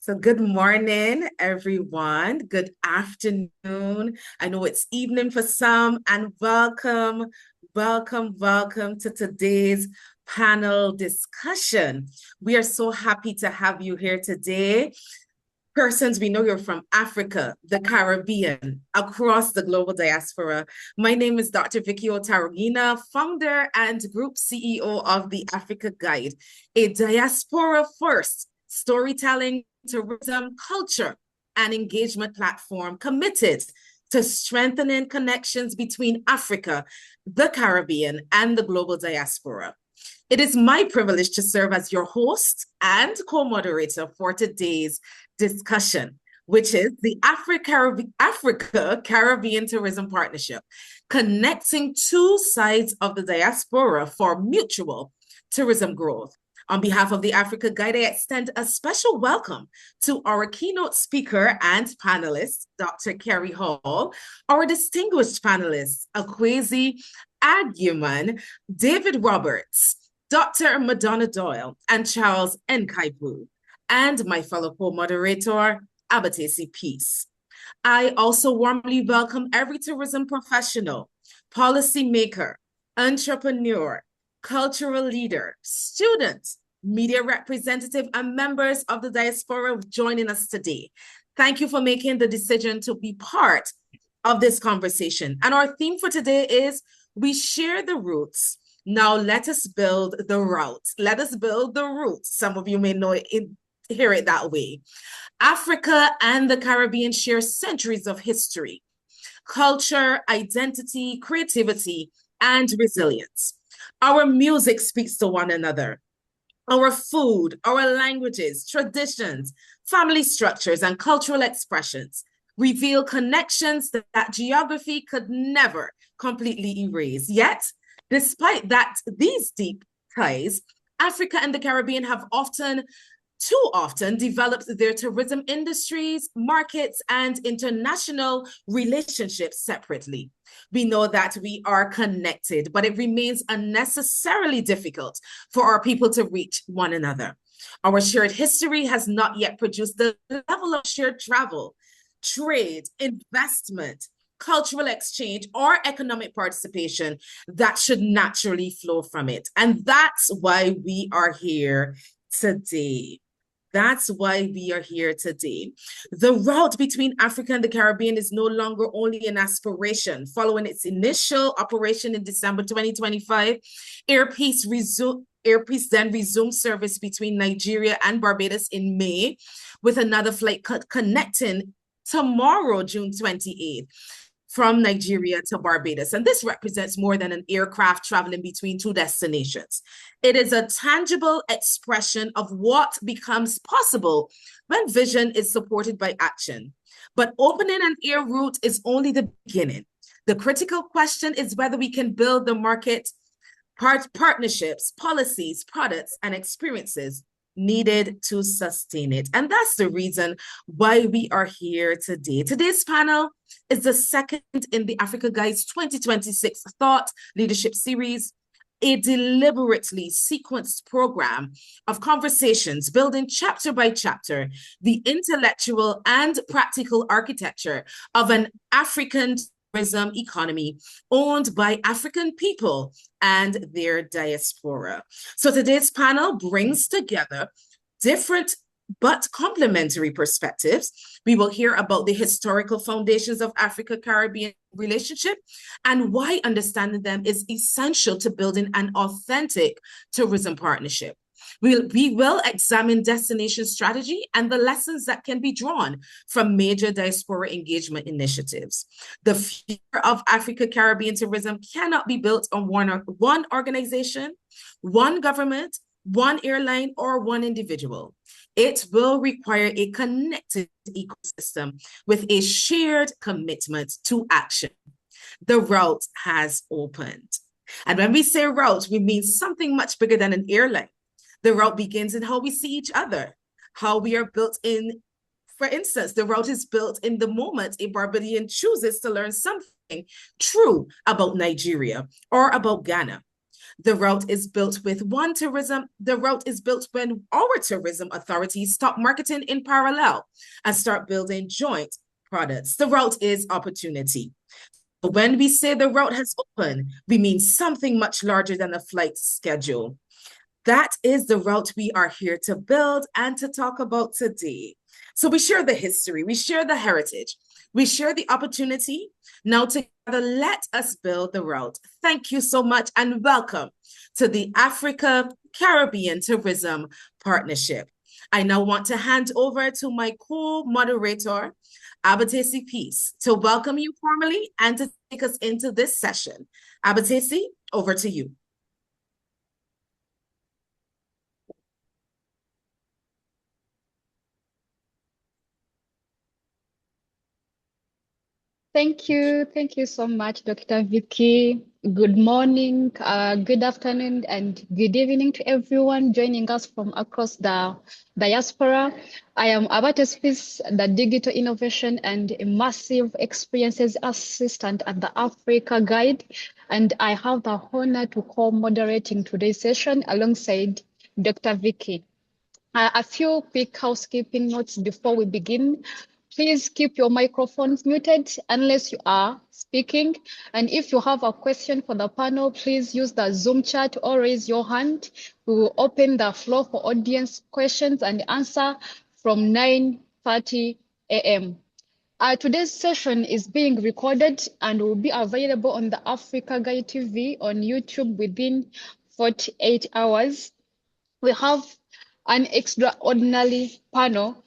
So, good morning, everyone. Good afternoon. I know it's evening for some, and welcome to today's panel discussion. We are so happy to have you here today. Persons, we know you're from Africa, the Caribbean, across the global diaspora. My name is Dr. Vicky Otarugina, founder and group CEO of the Africa Guide, a diaspora first storytelling, tourism, culture, and engagement platform committed to strengthening connections between Africa, the Caribbean, and the global diaspora. It is my privilege to serve as your host and co-moderator for today's discussion, which is the Africa Caribbean Tourism Partnership, connecting two sides of the diaspora for mutual tourism growth. On behalf of the Africa Guide, I extend a special welcome to our keynote speaker and panelist, Dr. Kerry Hall, our distinguished panelists, Akwasi Agyeman, David Roberts, Dr. Madonna Doyle, and Charles Nkaibu, and my fellow co-moderator, Abatesi Peace. I also warmly welcome every tourism professional, policymaker, entrepreneur, cultural leader, student, media representative, and members of the diaspora joining us today. Thank you for making the decision to be part of this conversation. And our theme for today is We Share the Roots. Now let us build the route. Let us build the roots. Some of you may know it, hear it that way. Africa and the Caribbean share centuries of history, culture, identity, creativity, and resilience. Our music speaks to one another. Our food, our languages, traditions, family structures, and cultural expressions reveal connections that geography could never completely erase. Yet, despite these deep ties, Africa and the Caribbean have too often developed their tourism industries, markets, and international relationships separately. We know that we are connected, but it remains unnecessarily difficult for our people to reach one another. Our shared history has not yet produced the level of shared travel, trade, investment, cultural exchange, or economic participation that should naturally flow from it. And that's why we are here today. That's why we are here today. The route between Africa and the Caribbean is no longer only an aspiration. Following its initial operation in December 2025, Air Peace then resumed service between Nigeria and Barbados in May, with another flight connecting tomorrow, June 28th. From Nigeria to Barbados. And this represents more than an aircraft traveling between two destinations. It is a tangible expression of what becomes possible when vision is supported by action. But opening an air route is only the beginning. The critical question is whether we can build the market partnerships, policies, products, and experiences needed to sustain it. And that's the reason why we are here today. Today's panel is the second in the Africa Guide's 2026 Thought Leadership Series, a deliberately sequenced program of conversations building chapter by chapter the intellectual and practical architecture of an African tourism economy owned by African people and their diaspora. So today's panel brings together different but complementary perspectives. We will hear about the historical foundations of Africa-Caribbean relationship and why understanding them is essential to building an authentic tourism partnership. We will examine destination strategy and the lessons that can be drawn from major diaspora engagement initiatives. The future of Africa-Caribbean tourism cannot be built on one organization, one government, one airline, or one individual. It will require a connected ecosystem with a shared commitment to action. The route has opened. And when we say route, we mean something much bigger than an airline. The route begins in how we see each other, how we are built in. For instance, the route is built in the moment a Barbadian chooses to learn something true about Nigeria or about Ghana. The route is built with one tourism. The route is built when our tourism authorities stop marketing in parallel and start building joint products. The route is opportunity. When we say the route has opened, we mean something much larger than a flight schedule. That is the route we are here to build and to talk about today. So we share the history, we share the heritage, we share the opportunity. Now together, let us build the route. Thank you so much and welcome to the Africa Caribbean Tourism Partnership. I now want to hand over to my co-moderator, Abatesi Peace, to welcome you formally and to take us into this session. Abatesi, over to you. Thank you. Thank you so much, Dr. Vicky. Good morning, good afternoon, and good evening to everyone joining us from across the diaspora. I am Abatespis, the Digital Innovation and Immersive Experiences Assistant at the Africa Guide, and I have the honor to co-moderating today's session alongside Dr. Vicky. A few quick housekeeping notes before we begin. Please keep your microphones muted unless you are speaking. And if you have a question for the panel, please use the Zoom chat or raise your hand. We will open the floor for audience questions and answer from 9:30 a.m. Today's session is being recorded and will be available on the Africa Guide TV on YouTube within 48 hours. We have an extraordinary panel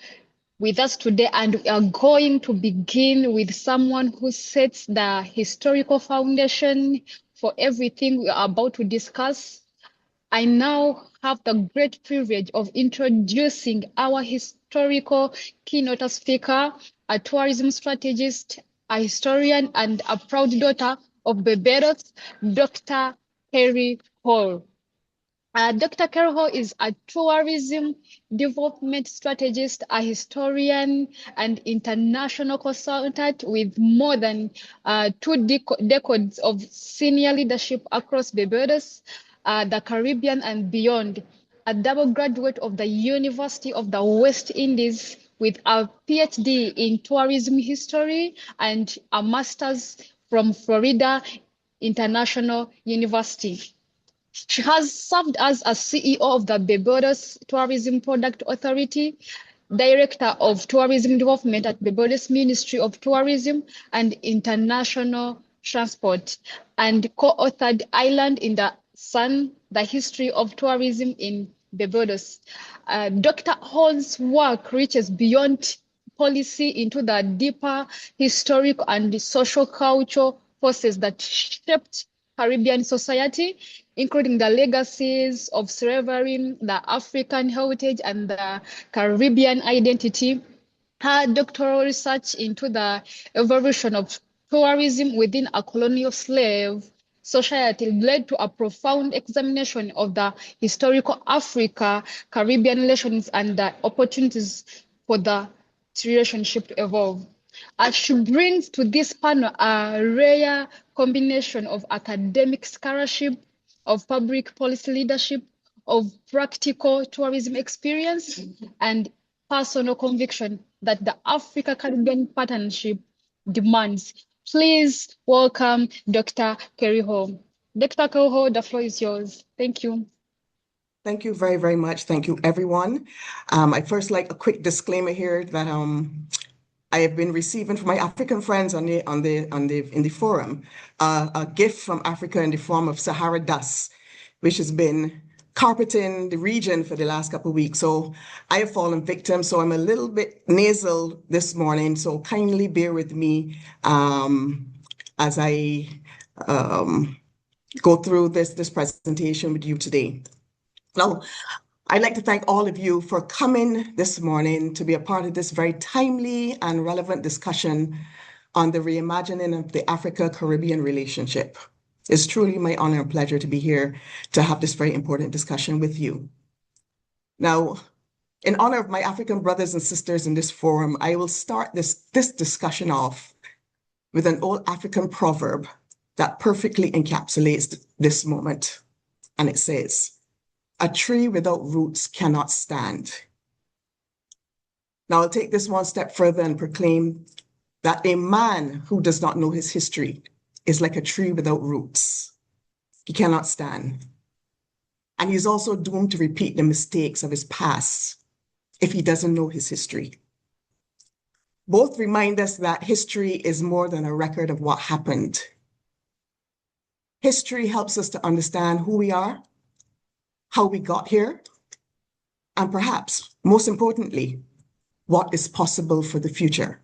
with us today, and we are going to begin with someone who sets the historical foundation for everything we are about to discuss. I now have the great privilege of introducing our historical keynote speaker, a tourism strategist, a historian, and a proud daughter of Barbados, Dr. Kerry Hall. Dr. Kerry Hall is a tourism development strategist, a historian, and international consultant with more than two decades of senior leadership across Barbados, the Caribbean, and beyond. A double graduate of the University of the West Indies with a PhD in tourism history and a master's from Florida International University. She has served as a CEO of the Barbados Tourism Product Authority, Director of Tourism Development at Barbados Ministry of Tourism and International Transport, and co-authored Island in the Sun, The History of Tourism in Barbados. Dr. Hall's work reaches beyond policy into the deeper historical and social cultural forces that shaped Caribbean society, including the legacies of slavery, the African heritage, and the Caribbean identity. Her doctoral research into the evolution of tourism within a colonial slave society led to a profound examination of the historical Africa-Caribbean relations and the opportunities for the relationship to evolve. She brings to this panel a rare combination of academic scholarship, of public policy leadership, of practical tourism experience, and personal conviction that the Africa-Caribbean partnership demands. Please welcome Dr. Kerry Hall. Dr. Kerry Hall, the floor is yours. Thank you. Thank you very, very much. Thank you, everyone. I'd first like a quick disclaimer here that I have been receiving from my African friends in the forum a gift from Africa in the form of Sahara dust, which has been carpeting the region for the last couple of weeks. So I have fallen victim. So I'm a little bit nasal this morning. So kindly bear with me as I go through this presentation with you today. Now, I'd like to thank all of you for coming this morning to be a part of this very timely and relevant discussion on the reimagining of the Africa-Caribbean relationship. It's truly my honor and pleasure to be here to have this very important discussion with you. Now, in honor of my African brothers and sisters in this forum, I will start this discussion off with an old African proverb that perfectly encapsulates this moment. And it says, "A tree without roots cannot stand." Now I'll take this one step further and proclaim that a man who does not know his history is like a tree without roots. He cannot stand. And he's also doomed to repeat the mistakes of his past if he doesn't know his history. Both remind us that history is more than a record of what happened. History helps us to understand who we are, how we got here, and perhaps, most importantly, what is possible for the future.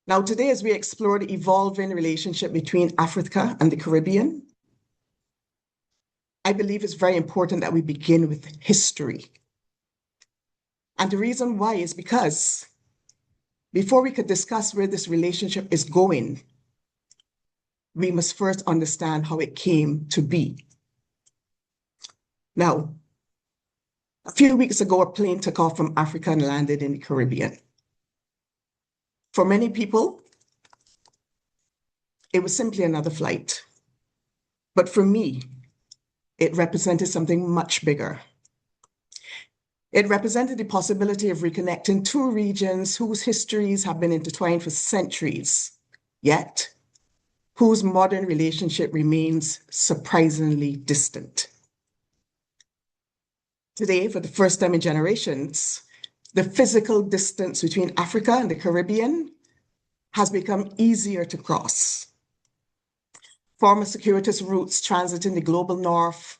Now, today, as we explore the evolving relationship between Africa and the Caribbean, I believe it's very important that we begin with history. And the reason why is because before we could discuss where this relationship is going, we must first understand how it came to be. Now, a few weeks ago, a plane took off from Africa and landed in the Caribbean. For many people, it was simply another flight. But for me, it represented something much bigger. It represented the possibility of reconnecting two regions whose histories have been intertwined for centuries, yet whose modern relationship remains surprisingly distant. Today, for the first time in generations, the physical distance between Africa and the Caribbean has become easier to cross. Former circuitous routes transiting the global north,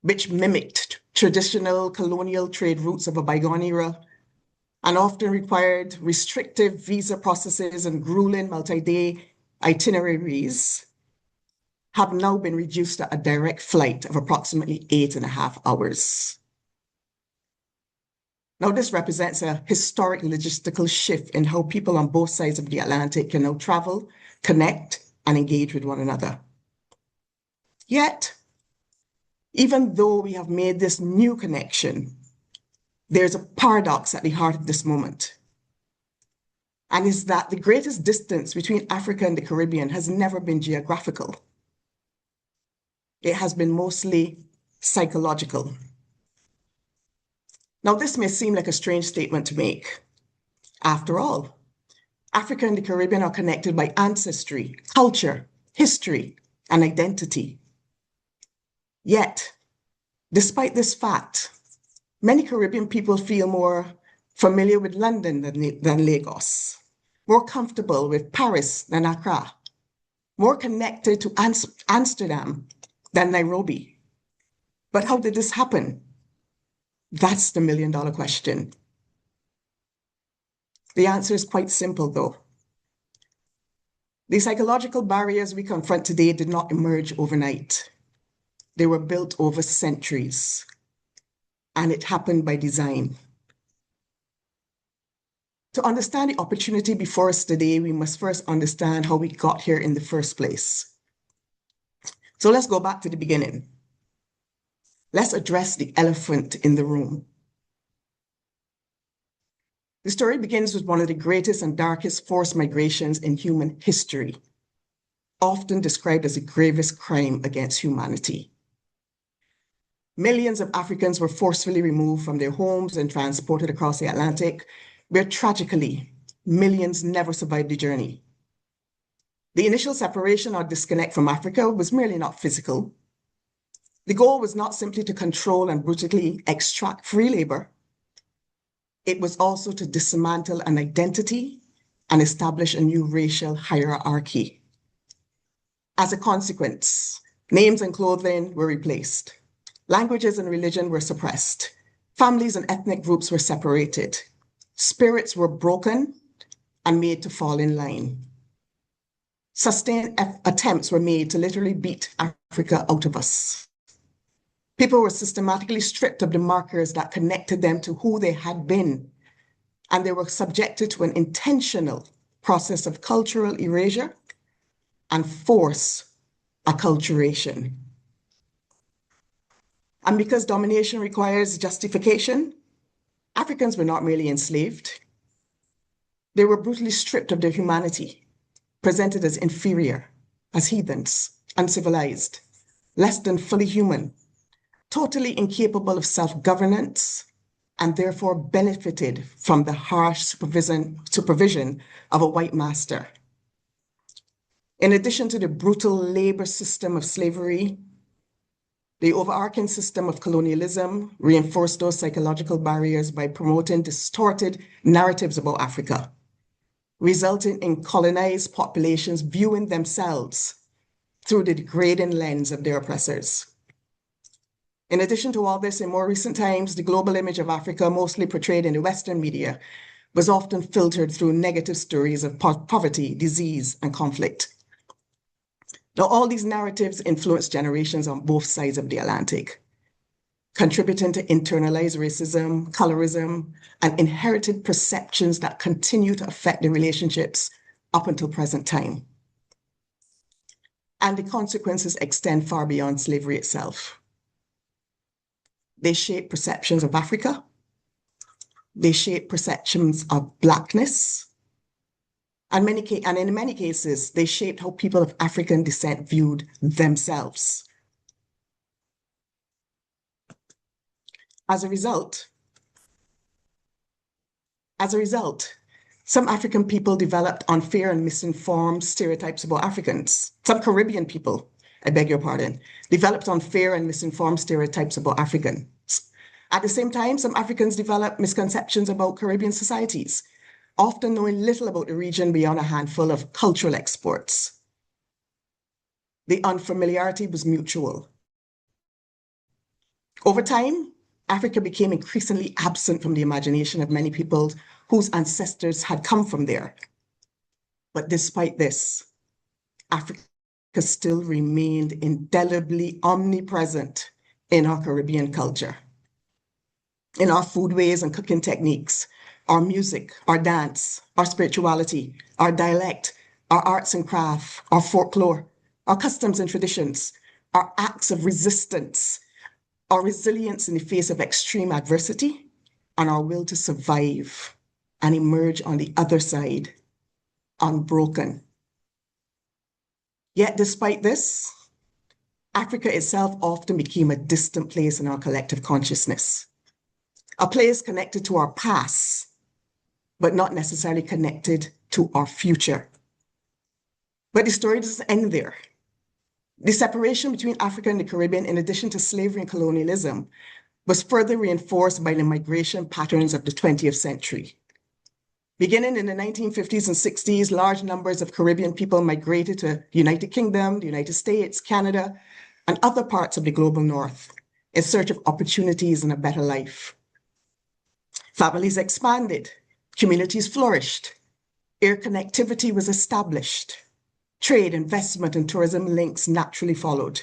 which mimicked traditional colonial trade routes of a bygone era, and often required restrictive visa processes and grueling multi-day itineraries, have now been reduced to a direct flight of approximately 8.5 hours. Now, this represents a historic logistical shift in how people on both sides of the Atlantic can now travel, connect, and engage with one another. Yet, even though we have made this new connection, there's a paradox at the heart of this moment. And is that the greatest distance between Africa and the Caribbean has never been geographical. It has been mostly psychological. Now, this may seem like a strange statement to make. After all, Africa and the Caribbean are connected by ancestry, culture, history, and identity. Yet, despite this fact, many Caribbean people feel more familiar with London than Lagos, more comfortable with Paris than Accra, more connected to Amsterdam than Nairobi. But how did this happen? That's the million-dollar question. The answer is quite simple, though. The psychological barriers we confront today did not emerge overnight. They were built over centuries, and it happened by design. To understand the opportunity before us today, we must first understand how we got here in the first place. So let's go back to the beginning. Let's address the elephant in the room. The story begins with one of the greatest and darkest forced migrations in human history, often described as the gravest crime against humanity. Millions of Africans were forcefully removed from their homes and transported across the Atlantic, where tragically, millions never survived the journey. The initial separation or disconnect from Africa was merely not physical. The goal was not simply to control and brutally extract free labor. It was also to dismantle an identity and establish a new racial hierarchy. As a consequence, names and clothing were replaced. Languages and religion were suppressed. Families and ethnic groups were separated. Spirits were broken and made to fall in line. Sustained attempts were made to literally beat Africa out of us. People were systematically stripped of the markers that connected them to who they had been, and they were subjected to an intentional process of cultural erasure and forced acculturation. And because domination requires justification, Africans were not merely enslaved. They were brutally stripped of their humanity, presented as inferior, as heathens, uncivilized, less than fully human, totally incapable of self-governance, and therefore benefited from the harsh supervision of a white master. In addition to the brutal labor system of slavery, the overarching system of colonialism reinforced those psychological barriers by promoting distorted narratives about Africa, resulting in colonized populations viewing themselves through the degrading lens of their oppressors. In addition to all this, in more recent times, the global image of Africa, mostly portrayed in the Western media, was often filtered through negative stories of poverty, disease, and conflict. Now, all these narratives influence generations on both sides of the Atlantic, contributing to internalized racism, colorism, and inherited perceptions that continue to affect the relationships up until present time. And the consequences extend far beyond slavery itself. They shape perceptions of Africa. They shape perceptions of Blackness. And in many cases, they shaped how people of African descent viewed themselves. As a result, some African people developed unfair and misinformed stereotypes about Africans. Some Caribbean people, I beg your pardon, developed unfair and misinformed stereotypes about Africans. At the same time, some Africans developed misconceptions about Caribbean societies, often knowing little about the region beyond a handful of cultural exports. The unfamiliarity was mutual. Over time, Africa became increasingly absent from the imagination of many people whose ancestors had come from there. But despite this, Africa still remained indelibly omnipresent in our Caribbean culture, in our foodways and cooking techniques, our music, our dance, our spirituality, our dialect, our arts and craft, our folklore, our customs and traditions, our acts of resistance, our resilience in the face of extreme adversity, and our will to survive and emerge on the other side unbroken. Yet despite this, Africa itself often became a distant place in our collective consciousness, a place connected to our past, but not necessarily connected to our future. But the story doesn't end there. The separation between Africa and the Caribbean, in addition to slavery and colonialism, was further reinforced by the migration patterns of the 20th century. Beginning in the 1950s and 60s, large numbers of Caribbean people migrated to the United Kingdom, the United States, Canada, and other parts of the global north in search of opportunities and a better life. Families expanded, communities flourished, air connectivity was established, trade, investment, and tourism links naturally followed.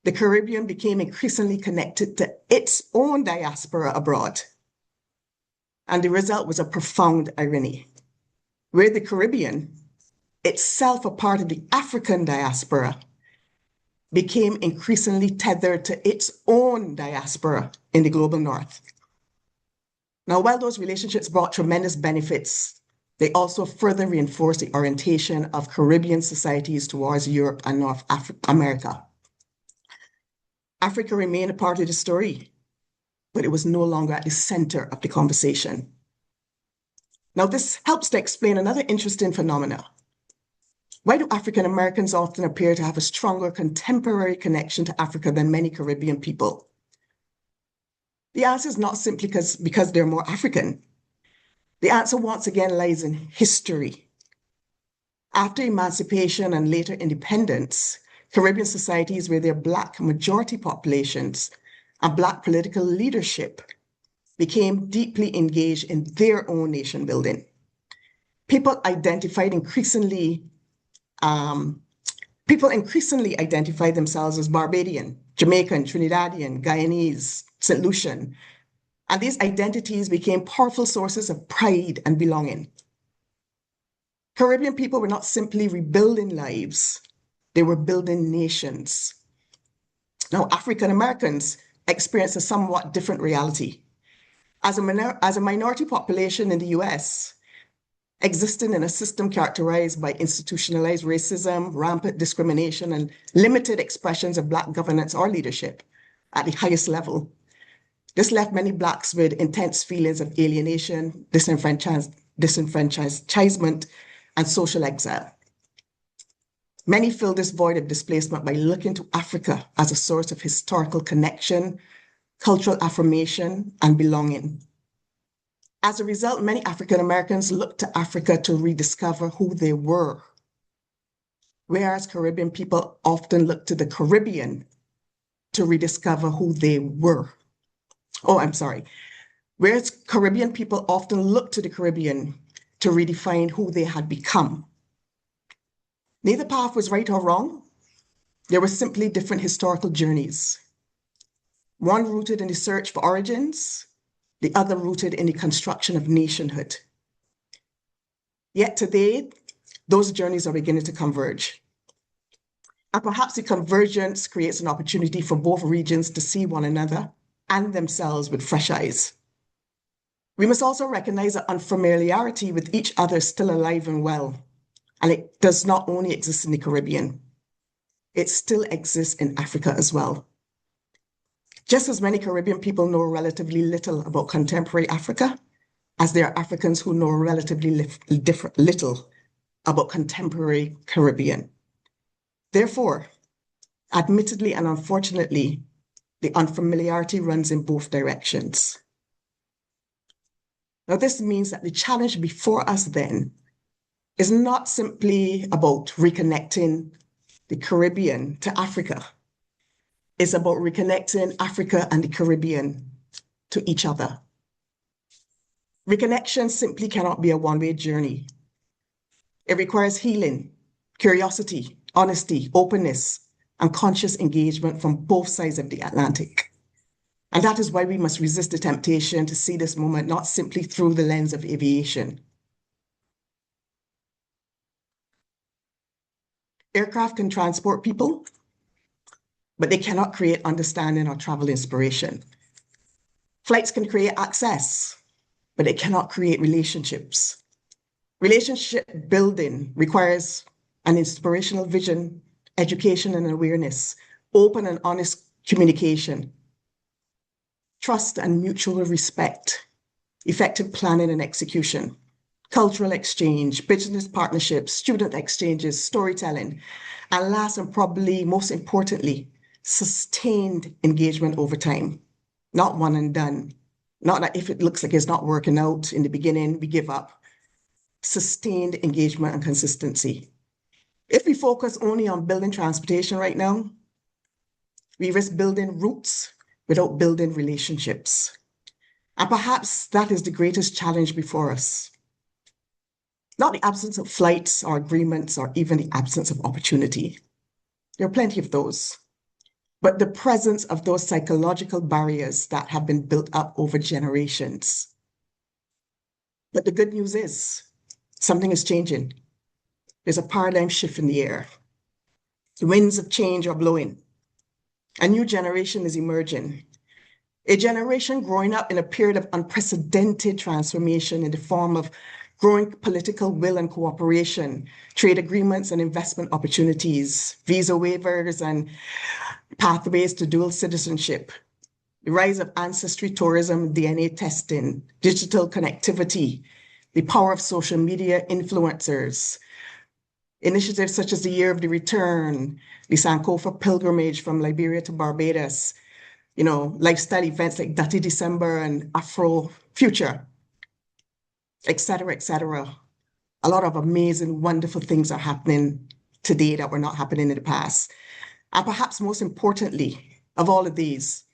The Caribbean became increasingly connected to its own diaspora abroad. And the result was a profound irony, where the Caribbean, itself a part of the African diaspora, became increasingly tethered to its own diaspora in the global north. Now, while those relationships brought tremendous benefits, they also further reinforced the orientation of Caribbean societies towards Europe and North America. Africa remained a part of the story, but it was no longer at the center of the conversation. Now, this helps to explain another interesting phenomena. Why do African Americans often appear to have a stronger contemporary connection to Africa than many Caribbean people? The answer is not simply because they're more African. The answer once again lies in history. After emancipation and later independence, Caribbean societies with their Black majority populations and Black political leadership became deeply engaged in their own nation building. People increasingly identified themselves as Barbadian, Jamaican, Trinidadian, Guyanese, St. Lucian, and these identities became powerful sources of pride and belonging. Caribbean people were not simply rebuilding lives, they were building nations. Now, African Americans experienced a somewhat different reality. As a minority population in the US, existing in a system characterized by institutionalized racism, rampant discrimination, and limited expressions of Black governance or leadership at the highest level. This left many Blacks with intense feelings of alienation, disenfranchisement, and social exile. Many fill this void of displacement by looking to Africa as a source of historical connection, cultural affirmation, and belonging. As a result, many African Americans look to Africa to rediscover who they were, whereas Caribbean people often look to the Caribbean to rediscover who they were. Whereas Caribbean people often look to the Caribbean to redefine who they had become. Neither path was right or wrong. There were simply different historical journeys. One rooted in the search for origins, the other rooted in the construction of nationhood. Yet today, those journeys are beginning to converge. And perhaps the convergence creates an opportunity for both regions to see one another and themselves with fresh eyes. We must also recognize that unfamiliarity with each other is still alive and well, and it does not only exist in the Caribbean, it still exists in Africa as well. Just as many Caribbean people know relatively little about contemporary Africa, as there are Africans who know relatively little about contemporary Caribbean. Therefore, admittedly and unfortunately, the unfamiliarity runs in both directions. Now, this means that the challenge before us then is not simply about reconnecting the Caribbean to Africa. It's about reconnecting Africa and the Caribbean to each other. Reconnection simply cannot be a one-way journey. It requires healing, curiosity, honesty, openness, and conscious engagement from both sides of the Atlantic. And that is why we must resist the temptation to see this moment not simply through the lens of aviation. Aircraft can transport people, but they cannot create understanding or travel inspiration. Flights can create access, but they cannot create relationships. Relationship building requires an inspirational vision, education and awareness, open and honest communication, trust and mutual respect, effective planning and execution, cultural exchange, business partnerships, student exchanges, storytelling, and last and probably most importantly, sustained engagement over time, not one and done. Not that if it looks like it's not working out in the beginning, we give up. Sustained engagement and consistency. If we focus only on building transportation right now, we risk building routes without building relationships. And perhaps that is the greatest challenge before us. Not the absence of flights or agreements or even the absence of opportunity. There are plenty of those. But the presence of those psychological barriers that have been built up over generations. But the good news is something is changing. There's a paradigm shift in the air. The winds of change are blowing. A new generation is emerging. A generation growing up in a period of unprecedented transformation in the form of growing political will and cooperation, trade agreements and investment opportunities, visa waivers and pathways to dual citizenship, the rise of ancestry tourism, DNA testing, digital connectivity, the power of social media influencers, initiatives such as the Year of the Return, the Sankofa pilgrimage from Liberia to Barbados, lifestyle events like Dirty December and Afro Future, et cetera, et cetera. A lot of amazing, wonderful things are happening today that were not happening in the past. And perhaps most importantly of all of these,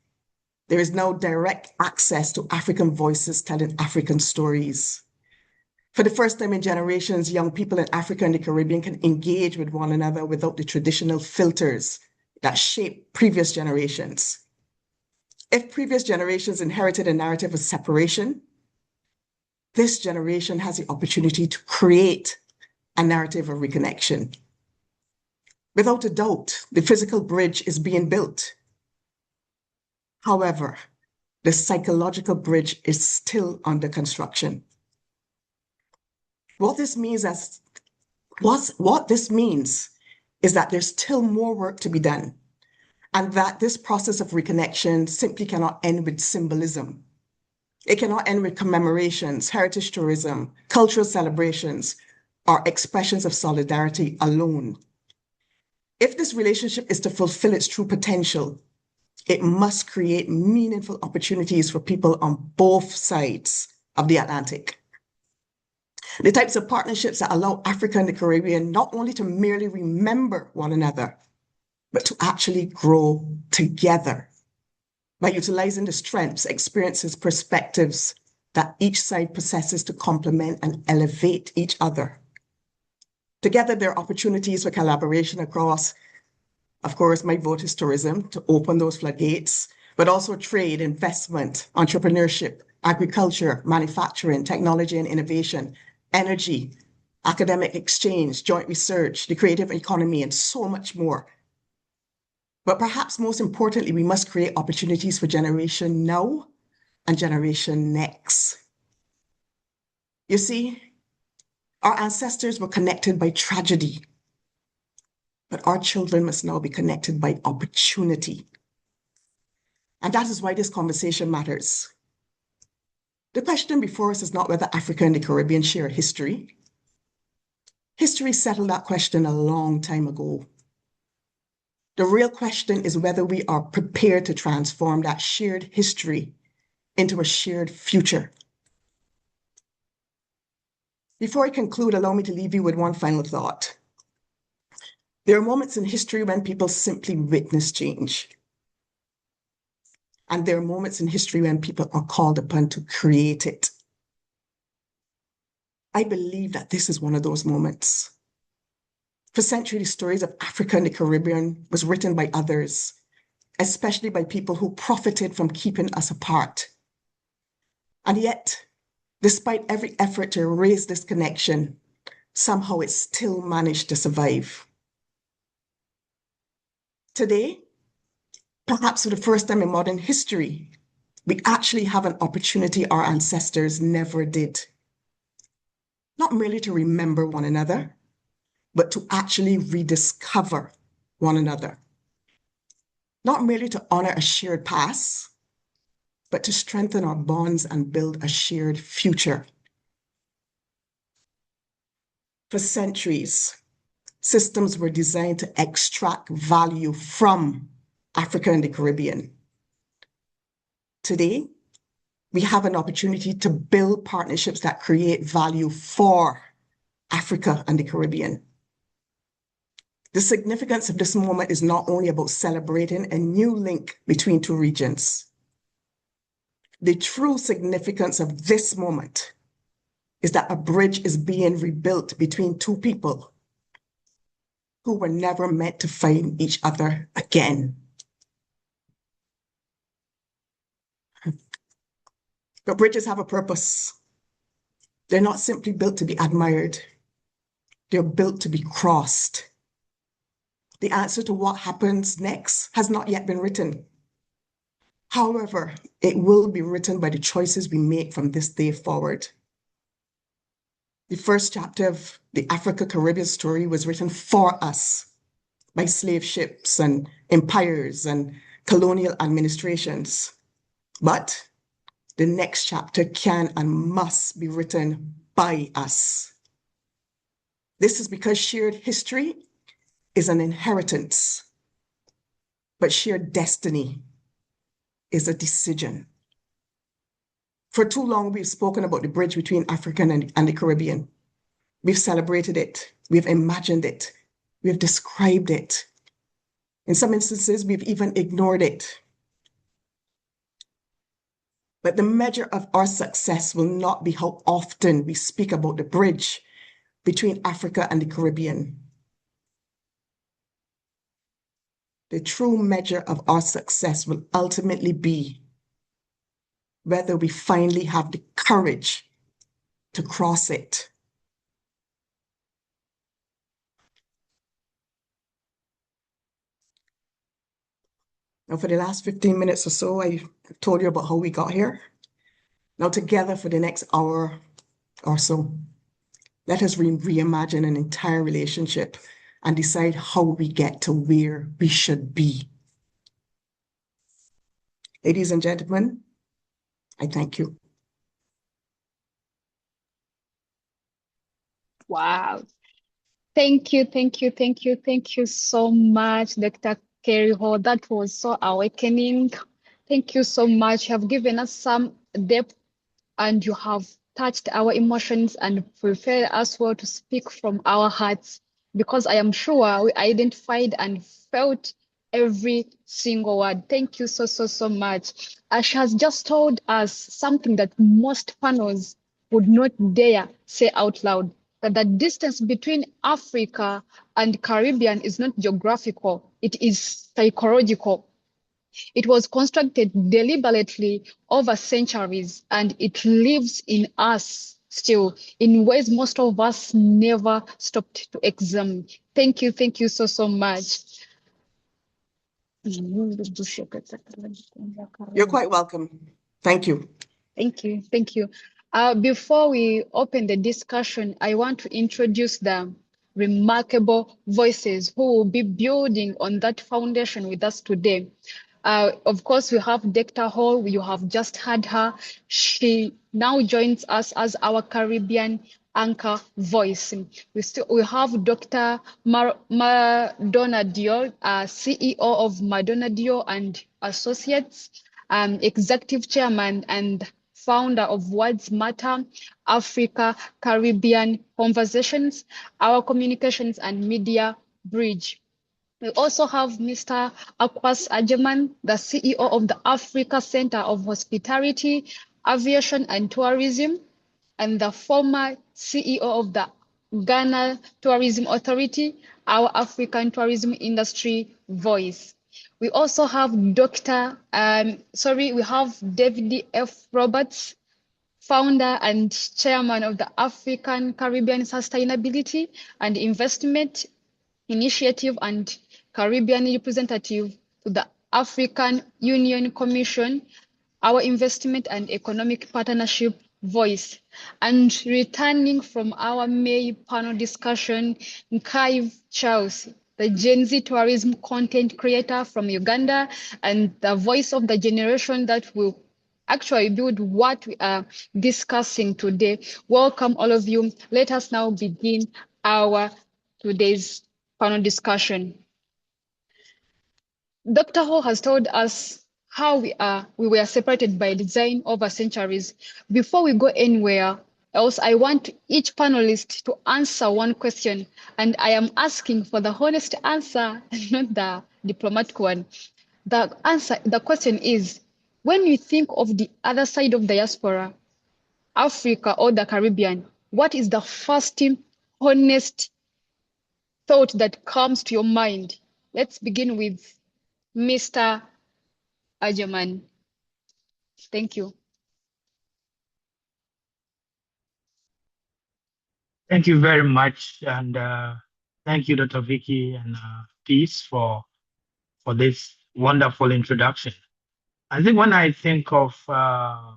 there is now direct access to African voices telling African stories. For the first time in generations, young people in Africa and the Caribbean can engage with one another without the traditional filters that shape previous generations. If previous generations inherited a narrative of separation, this generation has the opportunity to create a narrative of reconnection. Without a doubt, the physical bridge is being built. However, the psychological bridge is still under construction. What this means is that there's still more work to be done, and that this process of reconnection simply cannot end with symbolism. It cannot end with commemorations, heritage tourism, cultural celebrations, or expressions of solidarity alone. If this relationship is to fulfill its true potential, it must create meaningful opportunities for people on both sides of the Atlantic. The types of partnerships that allow Africa and the Caribbean not only to merely remember one another, but to actually grow together by utilizing the strengths, experiences, perspectives that each side possesses to complement and elevate each other. Together, there are opportunities for collaboration across, of course, my vote is tourism, to open those floodgates, but also trade, investment, entrepreneurship, agriculture, manufacturing, technology and innovation, energy, academic exchange, joint research, the creative economy, and so much more. But perhaps most importantly, we must create opportunities for generation now and generation next. You see, our ancestors were connected by tragedy, but our children must now be connected by opportunity. And that is why this conversation matters. The question before us is not whether Africa and the Caribbean share history. History settled that question a long time ago. The real question is whether we are prepared to transform that shared history into a shared future. Before I conclude, allow me to leave you with one final thought. There are moments in history when people simply witness change. And there are moments in history when people are called upon to create it. I believe that this is one of those moments. For centuries, the stories of Africa and the Caribbean was written by others, especially by people who profited from keeping us apart. And yet, despite every effort to erase this connection, somehow it still managed to survive. Today, perhaps for the first time in modern history, we actually have an opportunity our ancestors never did. Not merely to remember one another, but to actually rediscover one another. Not merely to honor a shared past, but to strengthen our bonds and build a shared future. For centuries, systems were designed to extract value from Africa and the Caribbean. Today, we have an opportunity to build partnerships that create value for Africa and the Caribbean. The significance of this moment is not only about celebrating a new link between two regions. The true significance of this moment is that a bridge is being rebuilt between two people who were never meant to find each other again. But bridges have a purpose. They're not simply built to be admired. They're built to be crossed. The answer to what happens next has not yet been written. However, it will be written by the choices we make from this day forward. The first chapter of the Africa-Caribbean story was written for us by slave ships and empires and colonial administrations. But the next chapter can and must be written by us. This is because shared history is an inheritance, but shared destiny is a decision. For too long, we've spoken about the bridge between Africa and the Caribbean. We've celebrated it, we've imagined it, we've described it. In some instances, we've even ignored it. But the measure of our success will not be how often we speak about the bridge between Africa and the Caribbean. The true measure of our success will ultimately be whether we finally have the courage to cross it. Now, for the last 15 minutes or so, I told you about how we got here. Now, together for the next hour or so, Let us reimagine an entire relationship and decide how we get to where we should be. Ladies and gentlemen, I thank you. Wow. Thank you, thank you, thank you, thank you so much, Dr. Kerry Hall. That was so awakening. Thank you so much. You have given us some depth and you have touched our emotions and prepared us well to speak from our hearts, because I am sure we identified and felt every single word. Thank you so, so, so much. She has just told us something that most panels would not dare say out loud, that the distance between Africa and Caribbean is not geographical, it is psychological. It was constructed deliberately over centuries, and it lives in us still in ways most of us never stopped to examine. Thank you so, so much. You're quite welcome. Thank you. Thank you. Before we open the discussion, I want to introduce the remarkable voices who will be building on that foundation with us today. Of course, we have Dr. Hall. You have just heard her. She now joins us as our Caribbean anchor voice. We have Dr. Madonna Dior, CEO of Madonna Dior and Associates, Executive Chairman and founder of Words Matter, Africa Caribbean Conversations, our communications and media bridge. We also have Mr. Akwasi Agyeman, the CEO of the Africa Center of Hospitality, Aviation and Tourism, and the former CEO of the Ghana Tourism Authority, our African tourism industry voice. We also have we have David F. Roberts, founder and chairman of the African Caribbean Sustainability and Investment Initiative and Caribbean representative to the African Union Commission, our investment and economic partnership voice. And returning from our May panel discussion, Nkaiv Charles, the Gen Z tourism content creator from Uganda and the voice of the generation that will actually build what we are discussing today. Welcome all of you. Let us now begin our today's panel discussion. Dr. Ho has told us how we were separated by design over centuries. Before we go anywhere else, I want each panelist to answer one question, and I am asking for the honest answer, not the diplomatic one. The question is, when you think of the other side of diaspora, Africa or the Caribbean, what is the first honest thought that comes to your mind? Let's begin with Mr. Agyeman. Thank you. Thank you very much, and thank you, Dr. Vicky and Peace, for this wonderful introduction. I think when I think of us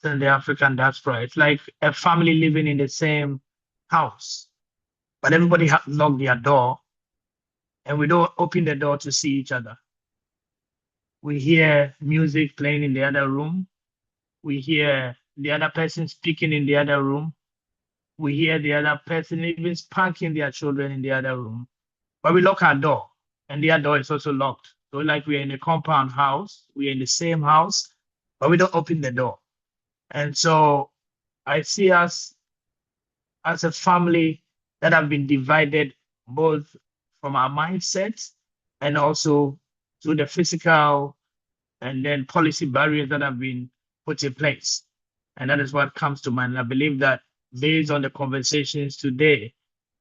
in the African diaspora, it's like a family living in the same house, but everybody has locked their door, and we don't open the door to see each other. We hear music playing in the other room. We hear the other person speaking in the other room. We hear the other person even spanking their children in the other room. But we lock our door, and their door is also locked. So like we're in a compound house, we're in the same house, but we don't open the door. And so I see us as a family that have been divided both from our mindsets and also through the physical and then policy barriers that have been put in place. And that is what comes to mind. I believe that based on the conversations today,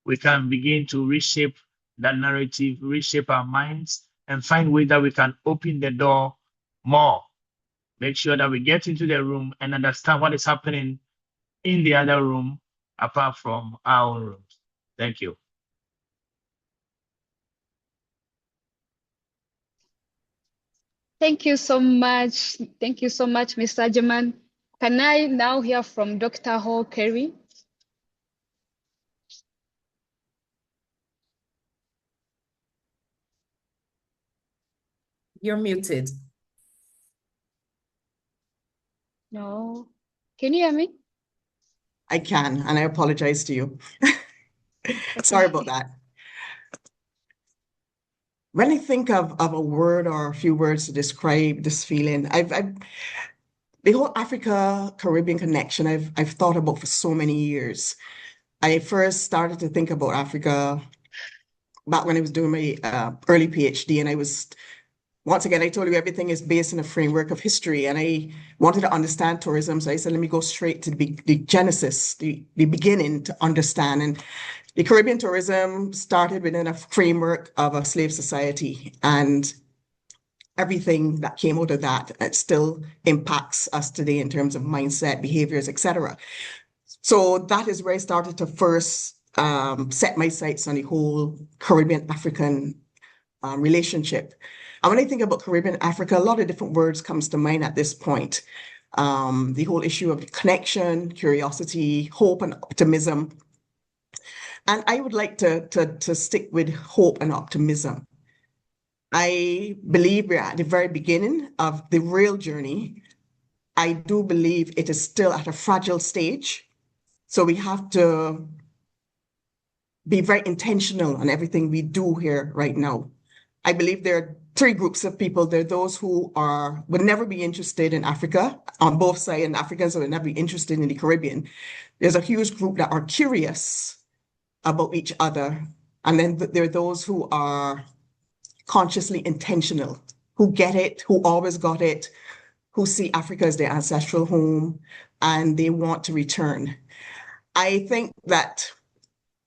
we can begin to reshape that narrative, reshape our minds, and find ways that we can open the door more. Make sure that we get into the room and understand what is happening in the other room apart from our own rooms. Thank you. Thank you so much. Thank you so much, Mr. Agyeman. Can I now hear from Dr. Hall Kerry? You're muted. No. Can you hear me? I can, and I apologize to you. Sorry about that. When I think of a word or a few words to describe this feeling, the whole Africa Caribbean connection I've thought about for so many years. I first started to think about Africa back when I was doing my early PhD, and I was once again, I told you everything is based in a framework of history, and I wanted to understand tourism. So I said, let me go straight to the genesis, the beginning to understand. And the Caribbean tourism started within a framework of a slave society, and everything that came out of that, it still impacts us today in terms of mindset, behaviors, etc. So that is where I started to first set my sights on the whole Caribbean African relationship. And when I think about Caribbean Africa, a lot of different words comes to mind at this point. The whole issue of connection, curiosity, hope, and optimism. And I would like to stick with hope and optimism. I believe we're at the very beginning of the real journey. I do believe it is still at a fragile stage. So we have to be very intentional on everything we do here right now. I believe there are three groups of people. There are those who would never be interested in Africa on both sides, and Africans who would never be interested in the Caribbean. There's a huge group that are curious about each other. And then there are those who are consciously intentional, who get it, who always got it, who see Africa as their ancestral home, and they want to return. I think that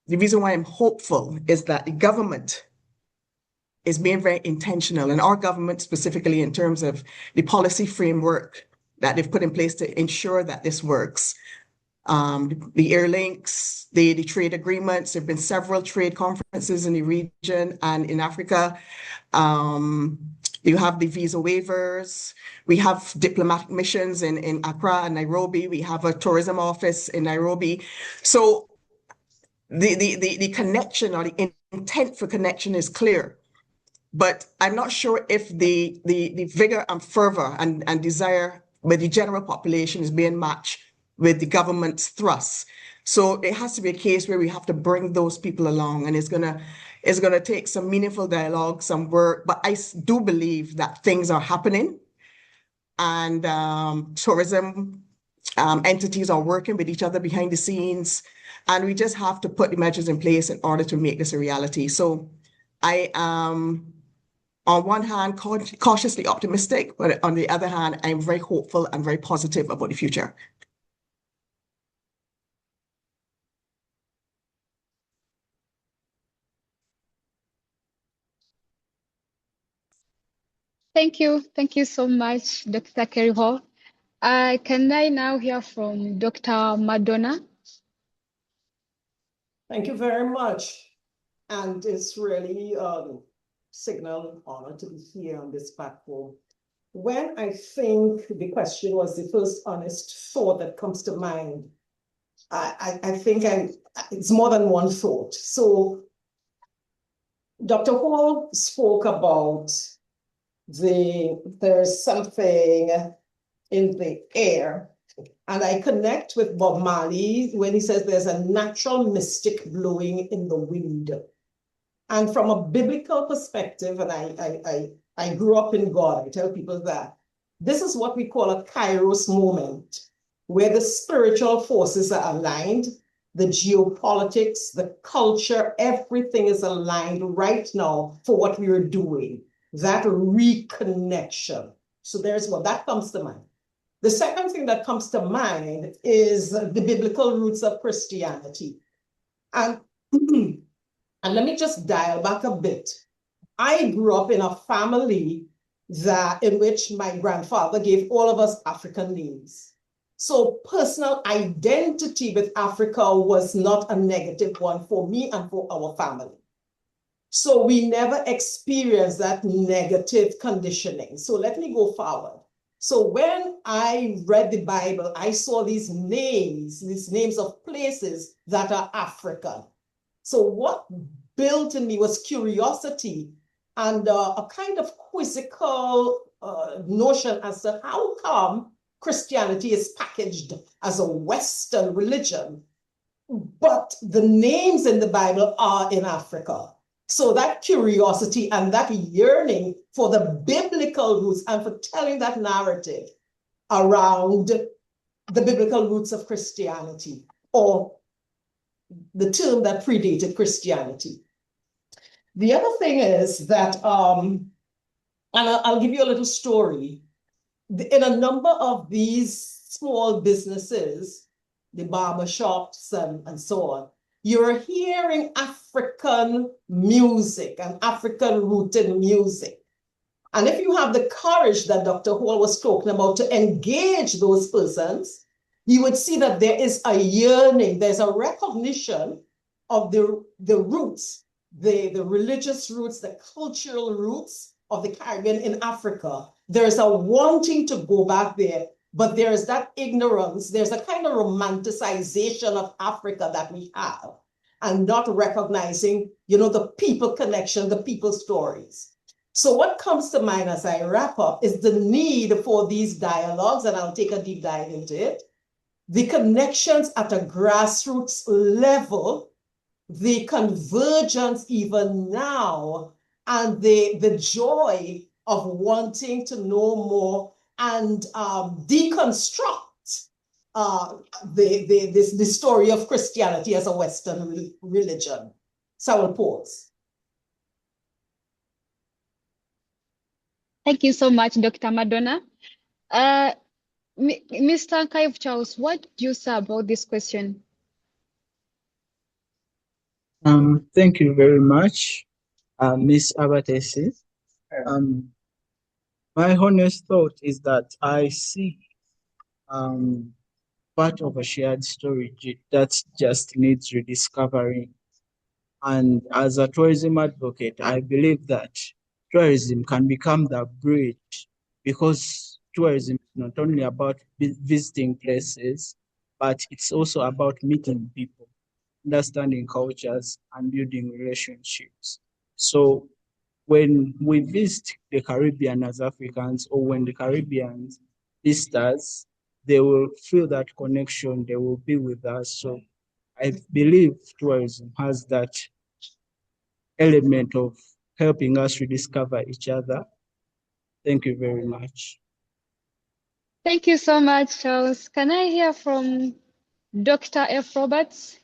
the reason why I'm hopeful is that the government is being very intentional, and our government specifically in terms of the policy framework that they've put in place to ensure that this works. The air links, the trade agreements, there have been several trade conferences in the region and in Africa. You have the visa waivers. We have diplomatic missions in Accra and Nairobi. We have a tourism office in Nairobi. So the connection or the intent for connection is clear. But I'm not sure if the vigor and fervor and desire with the general population is being matched with the government's thrust. So it has to be a case where we have to bring those people along, and it's gonna take some meaningful dialogue, some work. But I do believe that things are happening, and tourism entities are working with each other behind the scenes, and we just have to put the measures in place in order to make this a reality. So I am, on one hand, cautiously optimistic, but on the other hand, I'm very hopeful and very positive about the future. Thank you. Thank you so much, Dr. Kerry Hall. Can I now hear from Dr. Madonna? Thank you very much. And it's really a signal honor to be here on this platform. When I think the question was the first honest thought that comes to mind, I think it's more than one thought. So Dr. Hall spoke about there's something in the air. And I connect with Bob Marley when he says there's a natural mystic blowing in the wind. And from a biblical perspective, and I grew up in God, I tell people that this is what we call a Kairos moment, where the spiritual forces are aligned, the geopolitics, the culture, everything is aligned right now for what we are doing, that reconnection. So there's what that comes to mind. The second thing that comes to mind is the biblical roots of Christianity. And let me just dial back a bit. I grew up in a family in which my grandfather gave all of us African names. So personal identity with Africa was not a negative one for me and for our family. So we never experienced that negative conditioning. So let me go forward. So when I read the Bible, I saw these names of places that are African. So what built in me was curiosity and a kind of quizzical notion as to how come Christianity is packaged as a Western religion, but the names in the Bible are in Africa. So that curiosity and that yearning for the biblical roots and for telling that narrative around the biblical roots of Christianity, or the term that predated Christianity. The other thing is that, and I'll give you a little story. In a number of these small businesses, the barber shops and so on, you're hearing African music and African rooted music. And if you have the courage that Dr. Hall was talking about to engage those persons, you would see that there is a yearning, there's a recognition of the roots, the religious roots, the cultural roots of the Caribbean in Africa. There's a wanting to go back there, but there's that ignorance, there's a kind of romanticization of Africa that we have, and not recognizing, the people connection, the people stories. So what comes to mind as I wrap up is the need for these dialogues, and I'll take a deep dive into it, the connections at a grassroots level, the convergence even now, and the joy of wanting to know more and deconstruct the story of Christianity as a Western religion. So I will pause. Thank you so much, Dr. Madonna. Mr. Kaiv Charles, what do you say about this question? Thank you very much, Ms. Abatesi. My honest thought is that I see part of a shared story that just needs rediscovering. And as a tourism advocate, I believe that tourism can become the bridge, because tourism is not only about visiting places, but it's also about meeting people, understanding cultures, and building relationships. So when we visit the Caribbean as Africans, or when the Caribbeans visit us, they will feel that connection, they will be with us. So I believe tourism has that element of helping us rediscover each other. Thank you very much. Thank you so much, Charles. Can I hear from Dr. F. Roberts?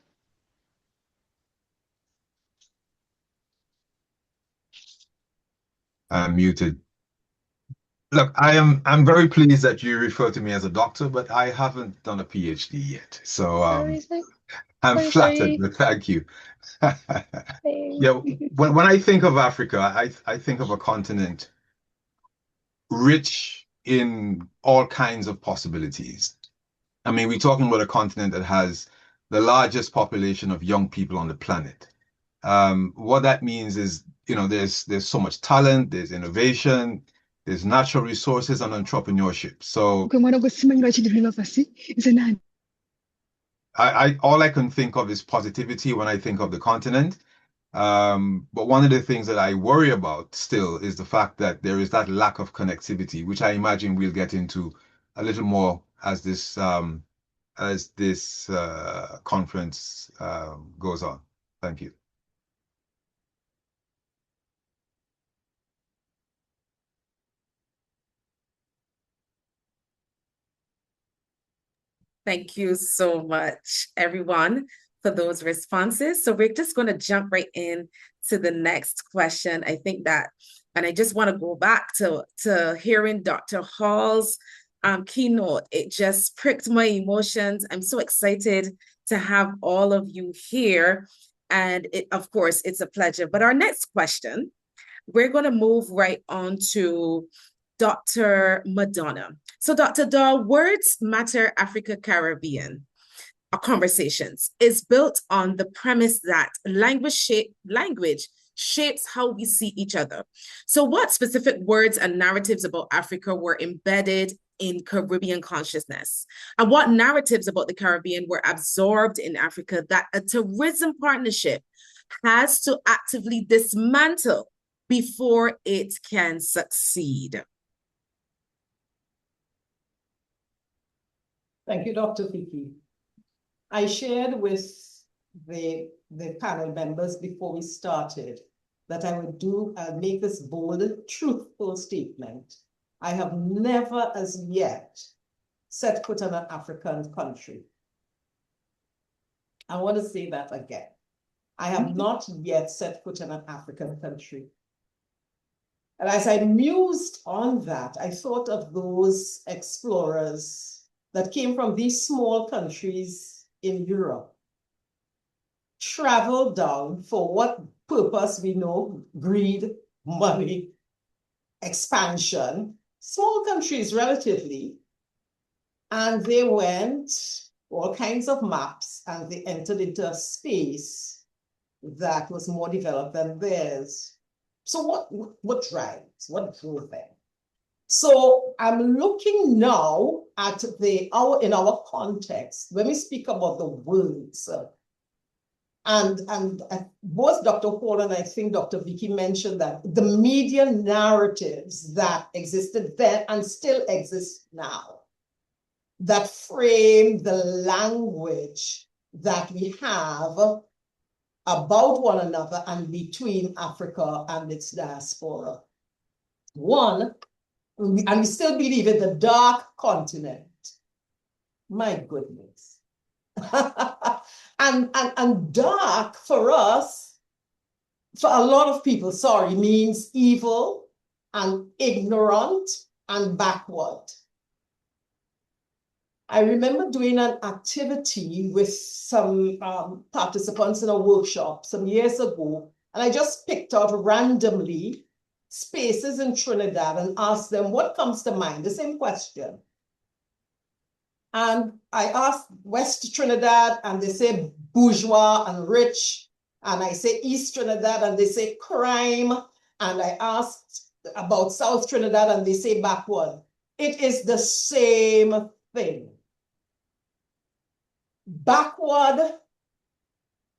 I'm muted. Look, I'm very pleased that you refer to me as a doctor, but I haven't done a PhD yet. So I'm flattered, but thank you. Yeah, when I think of Africa, I think of a continent rich in all kinds of possibilities. I mean, we're talking about a continent that has the largest population of young people on the planet. What that means is, there's so much talent, there's innovation, there's natural resources and entrepreneurship. So all I can think of is positivity when I think of the continent. But one of the things that I worry about still is the fact that there is that lack of connectivity, which I imagine we'll get into a little more as this conference goes on. Thank you. Thank you so much, everyone, for those responses. So we're just going to jump right in to the next question. I think that, and I just want to go back to hearing Dr. Hall's keynote. It just pricked my emotions. I'm so excited to have all of you here. And of course, it's a pleasure. But our next question, we're going to move right on to Dr. Madonna. So Dr. Dahl, Words Matter Africa Caribbean Conversations is built on the premise that language shapes how we see each other. So what specific words and narratives about Africa were embedded in Caribbean consciousness? And what narratives about the Caribbean were absorbed in Africa that a tourism partnership has to actively dismantle before it can succeed? Thank you, Dr. Vicky. I shared with the panel members before we started that I would make this bold, truthful statement. I have never as yet set foot in an African country. I want to say that again. I have not yet set foot in an African country. And as I mused on that, I thought of those explorers that came from these small countries in Europe, traveled down for what purpose we know: greed, money, expansion, small countries relatively. And they went all kinds of maps and they entered into a space that was more developed than theirs. So what drove them? So I'm looking now at in our context, when we speak about the words, and both Dr. Hall and I think Dr. Vicky mentioned that the media narratives that existed then and still exist now, that frame the language that we have about one another and between Africa and its diaspora. One, and we still believe in the dark continent. My goodness. and dark for us, for a lot of people, means evil and ignorant and backward. I remember doing an activity with some participants in a workshop some years ago, and I just picked out randomly spaces in Trinidad and asked them what comes to mind, the same question. And I asked West Trinidad and they say bourgeois and rich. And I say East Trinidad and they say crime. And I asked about South Trinidad and they say backward. It is the same thing. Backward,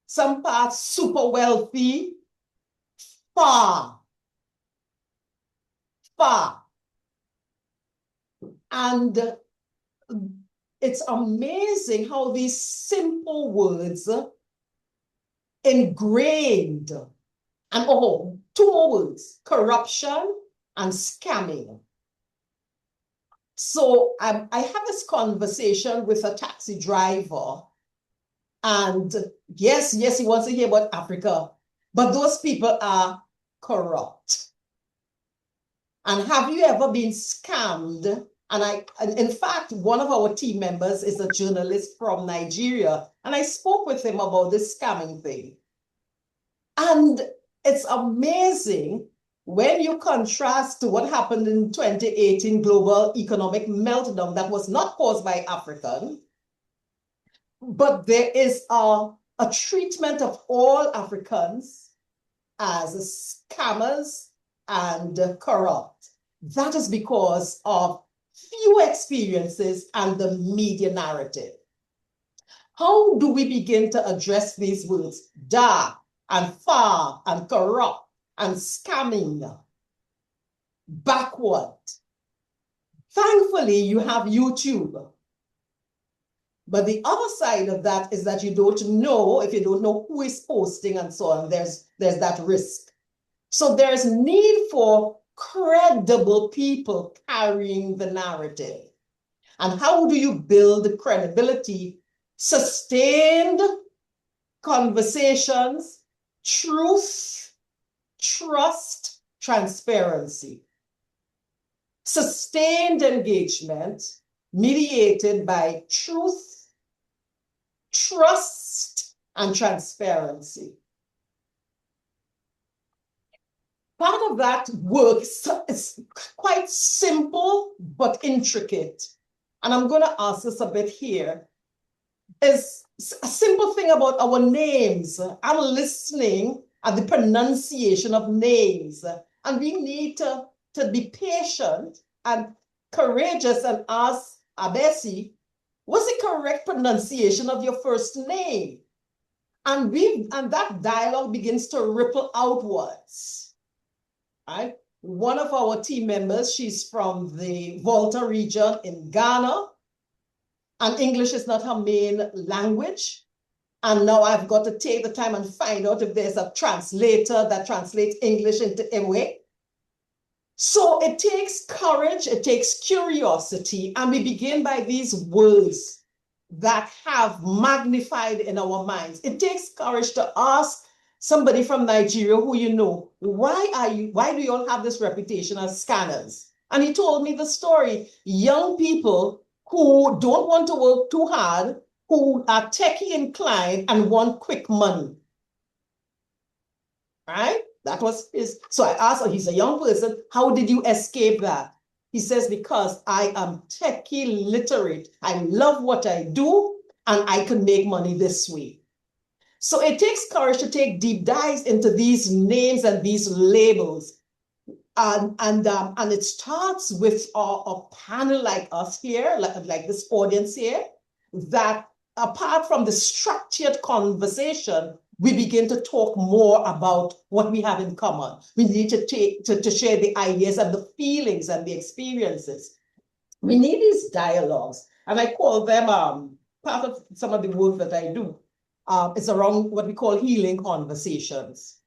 some parts super wealthy, far. And it's amazing how these simple words ingrained, and two more words: corruption and scamming. So I have this conversation with a taxi driver, and yes, he wants to hear about Africa, but those people are corrupt. And have you ever been scammed? And in fact, one of our team members is a journalist from Nigeria, and I spoke with him about this scamming thing. And it's amazing when you contrast to what happened in 2018 global economic meltdown that was not caused by African, but there is a treatment of all Africans as scammers and corrupt. That is because of few experiences and the media narrative. How do we begin to address these words, dark and far and corrupt and scamming, backward? Thankfully, you have YouTube. But the other side of that is that you don't know, if you don't know who is posting and so on, there's that risk. So there's need for credible people carrying the narrative. And how do you build credibility? Sustained conversations, truth, trust, transparency. Sustained engagement mediated by truth, trust, and transparency. Part of that work is quite simple, but intricate. And I'm going to ask this a bit here. Is a simple thing about our names. I'm listening at the pronunciation of names. And we need to be patient and courageous and ask Abesi, what's the correct pronunciation of your first name? And that dialogue begins to ripple outwards. right? One of our team members, she's from the Volta region in Ghana, and English is not her main language. And now I've got to take the time and find out if there's a translator that translates English into Ewe. So it takes courage, it takes curiosity, and we begin by these words that have magnified in our minds. It takes courage to ask somebody from Nigeria who you know, why do you all have this reputation as scanners? And he told me the story. Young people who don't want to work too hard, who are techie inclined and want quick money. Right? That was his. So I asked him, he's a young person, how did you escape that? He says, because I am techie literate. I love what I do and I can make money this way. So it takes courage to take deep dives into these names and these labels. And it starts with a panel like us here, like this audience here, that apart from the structured conversation, we begin to talk more about what we have in common. We need to share the ideas and the feelings and the experiences. We need these dialogues, and I call them part of some of the work that I do. It's around what we call healing conversations.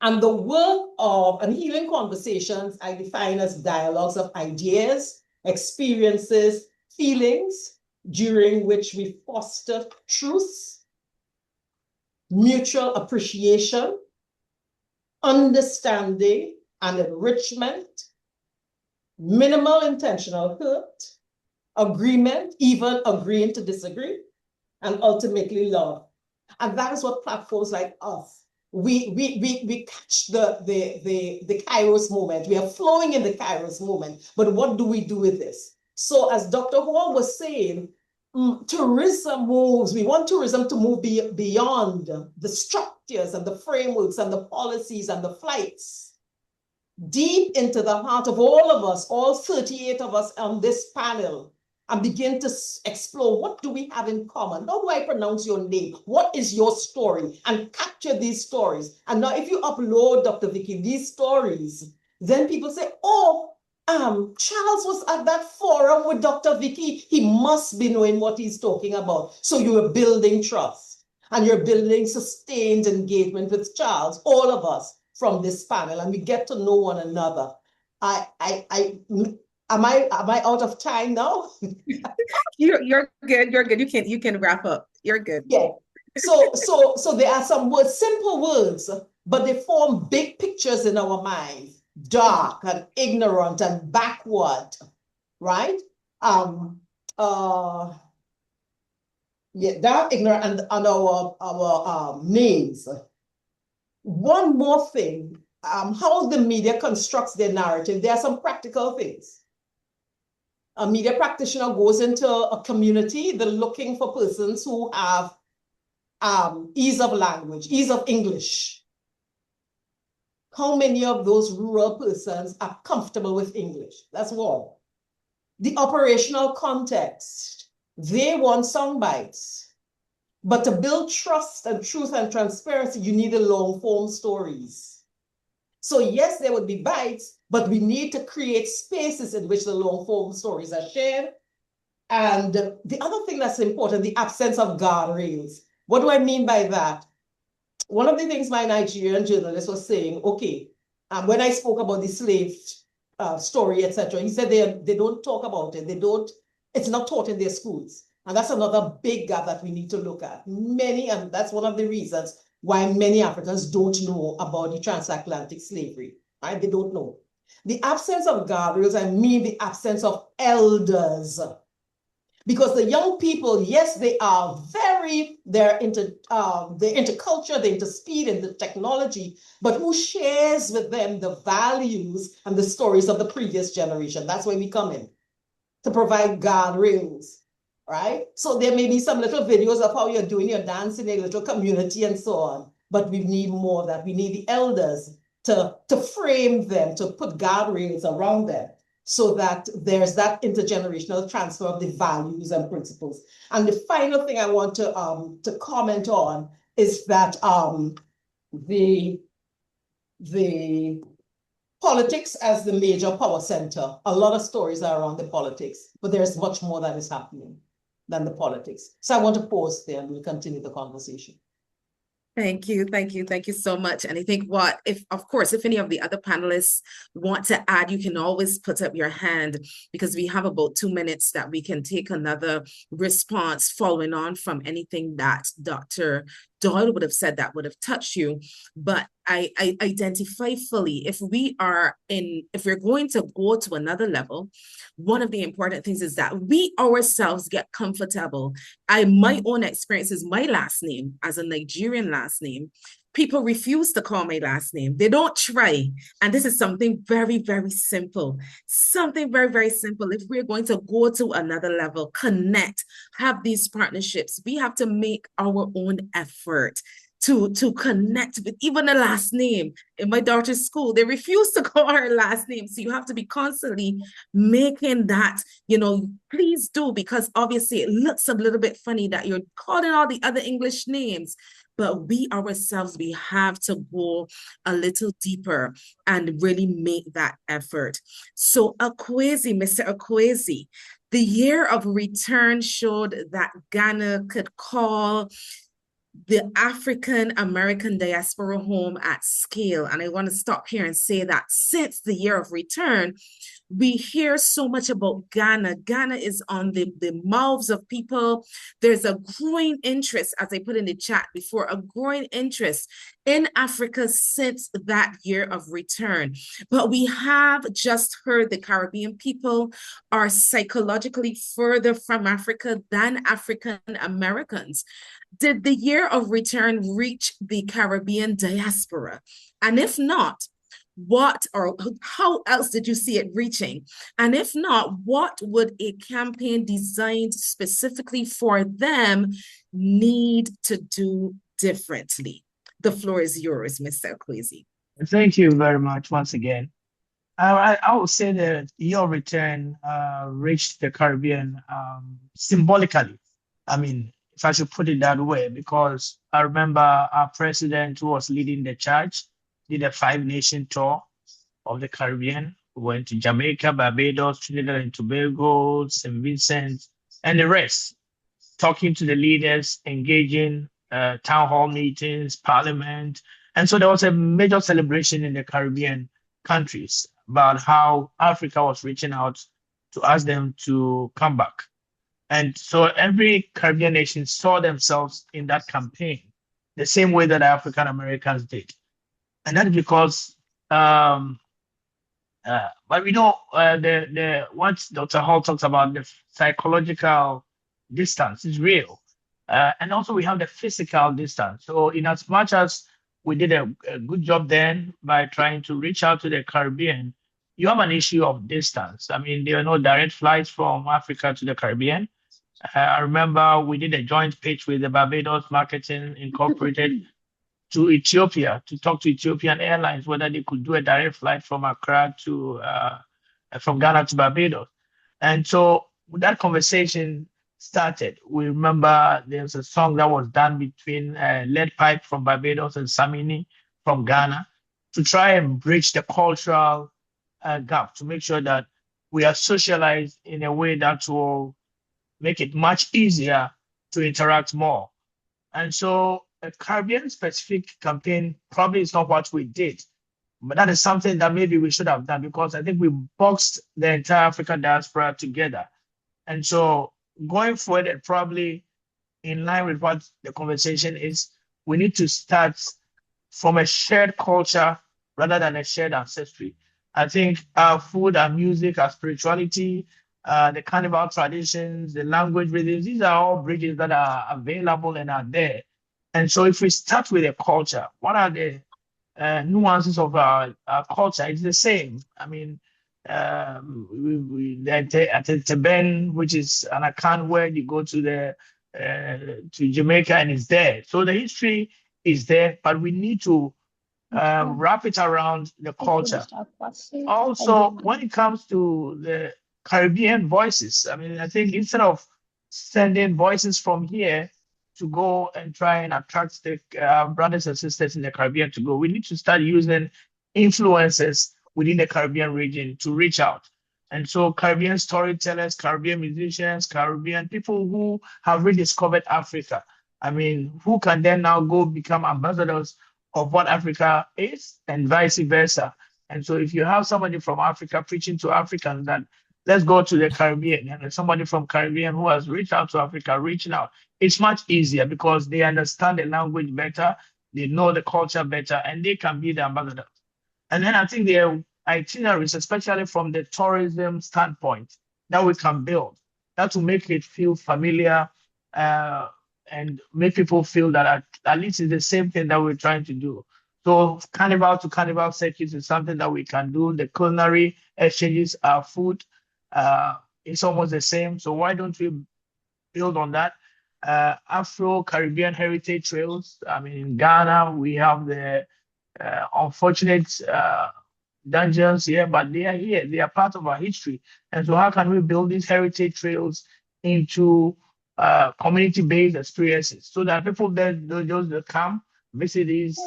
And the work of healing conversations, I define as dialogues of ideas, experiences, feelings, during which we foster truth, mutual appreciation, understanding and enrichment, minimal intentional hurt, agreement, even agreeing to disagree, and ultimately love. And that is what platforms like us, we catch the Kairos moment. We are flowing in the Kairos moment, but what do we do with this? So as Dr. Hall was saying, tourism moves. We want tourism to move beyond the structures and the frameworks and the policies and the flights, deep into the heart of all of us, all 38 of us on this panel, and begin to explore, what do we have in common? How do I pronounce your name? What is your story? And capture these stories. And now if you upload, Dr. Vicky, these stories, then people say, oh, Charles was at that forum with Dr. Vicky. He must be knowing what he's talking about. So you're building trust and you're building sustained engagement with Charles, all of us from this panel, and we get to know one another. Am I out of time now? You're good. You're good. You can wrap up. You're good. Yeah. So there are some words, simple words, but they form big pictures in our minds. Dark and ignorant and backward, right? Dark, ignorant, and our names. One more thing, how the media constructs their narrative. There are some practical things. A media practitioner goes into a community, they're looking for persons who have ease of language, ease of English. How many of those rural persons are comfortable with English? That's one. The operational context. They want sound bites. But to build trust and truth and transparency, you need the long form stories. So yes, there would be bites, but we need to create spaces in which the long form stories are shared. And the other thing that's important, the absence of guardrails. What do I mean by that? One of the things my Nigerian journalist was saying, okay, when I spoke about the slave story, etc., he said they don't talk about it. It's not taught in their schools. And that's another big gap that we need to look at. And that's one of the reasons why many Africans don't know about the transatlantic slavery, right? They don't know. The absence of guardrails, I mean the absence of elders. Because the young people, yes, they're into culture, they're into speed and the technology, but who shares with them the values and the stories of the previous generation? That's where we come in, to provide guardrails, right? So there may be some little videos of how you're doing your dance in a little community and so on, but we need more of that. We need the elders to frame them, to put guardrails around them, so that there's that intergenerational transfer of the values and principles. And the final thing I want to comment on is that the politics as the major power center. A lot of stories are around the politics, but there's much more that is happening than the politics. So I want to pause there and we'll continue the conversation. Thank you. Thank you. Thank you so much. And I think of course, if any of the other panelists want to add, you can always put up your hand because we have about 2 minutes that we can take another response following on from anything that Dr. Doyle would have said that would have touched you. But I identify fully if we're going to go to another level, one of the important things is that we ourselves get comfortable. My own experience is my last name as a Nigerian last name. People refuse to call my last name. They don't try. And this is something very, very simple. Something very, very simple. If we're going to go to another level, connect, have these partnerships, we have to make our own effort to connect with even the last name. In my daughter's school, they refuse to call her last name. So you have to be constantly making that, please do, because obviously it looks a little bit funny that you're calling all the other English names. But we ourselves, we have to go a little deeper and really make that effort. So Mr. Akwasi, the year of return showed that Ghana could call the African American diaspora home at scale. And I want to stop here and say that since the year of return, we hear so much about Ghana. Ghana is on the mouths of people. There's a growing interest, as I put in the chat before, a growing interest in Africa since that year of return. But we have just heard the Caribbean people are psychologically further from Africa than African Americans. Did the year of return reach the Caribbean diaspora? And if not, what or how else did you see it reaching? And if not, what would a campaign designed specifically for them need to do differently? The floor is yours, Mr. Akwasi. Thank you very much once again. I would say that your return reached the Caribbean symbolically. I mean, if I should put it that way, because I remember our president who was leading the charge did a 5-nation tour of the Caribbean. We went to Jamaica, Barbados, Trinidad and Tobago, St. Vincent, and the rest, talking to the leaders, engaging town hall meetings, parliament. And so there was a major celebration in the Caribbean countries about how Africa was reaching out to ask them to come back. And so every Caribbean nation saw themselves in that campaign, the same way that African Americans did. And that's because, but we know what Dr. Hall talks about, the psychological distance is real. And also we have the physical distance. So in as much as we did a good job then by trying to reach out to the Caribbean, you have an issue of distance. I mean, there are no direct flights from Africa to the Caribbean. I remember we did a joint pitch with the Barbados Marketing Incorporated to Ethiopia to talk to Ethiopian Airlines whether they could do a direct flight from Accra to from Ghana to Barbados. And so that conversation started. We remember there's a song that was done between Lead Pipe from Barbados and Samini from Ghana to try and bridge the cultural gap, to make sure that we are socialized in a way that will make it much easier to interact more. And so a Caribbean specific campaign probably is not what we did, but that is something that maybe we should have done, because I think we boxed the entire African diaspora together. And so going forward, and probably in line with what the conversation is, we need to start from a shared culture rather than a shared ancestry. I think our food, our music, our spirituality, the carnival traditions, the language rhythms, these are all bridges that are available and are there. And so if we start with a culture, what are the nuances of our culture? It's the same. I mean, at Teben, which is an account where you go to Jamaica and it's there. So the history is there, but we need to wrap it around the culture. Also, when it comes to the Caribbean voices, I mean, I think instead of sending voices from here to go and try and attract the brothers and sisters in the Caribbean to go, we need to start using influencers within the Caribbean region to reach out. And so Caribbean storytellers, Caribbean musicians, Caribbean people who have rediscovered Africa, I mean, who can then now go become ambassadors of what Africa is and vice versa. And so if you have somebody from Africa preaching to Africans that let's go to the Caribbean, and there's somebody from Caribbean who has reached out to Africa, reaching out, it's much easier because they understand the language better, they know the culture better, and they can be the ambassadors. And then I think there are itineraries, especially from the tourism standpoint, that we can build, that will make it feel familiar and make people feel that at least it's the same thing that we're trying to do. So carnival to carnival circuits is something that we can do. The culinary exchanges, our food, it's almost the same. So why don't we build on that? Afro-Caribbean heritage trails. I mean, in Ghana, we have the unfortunate dungeons here, but they are here. They are part of our history. And so how can we build these heritage trails into community-based experiences so that people then just come, visit these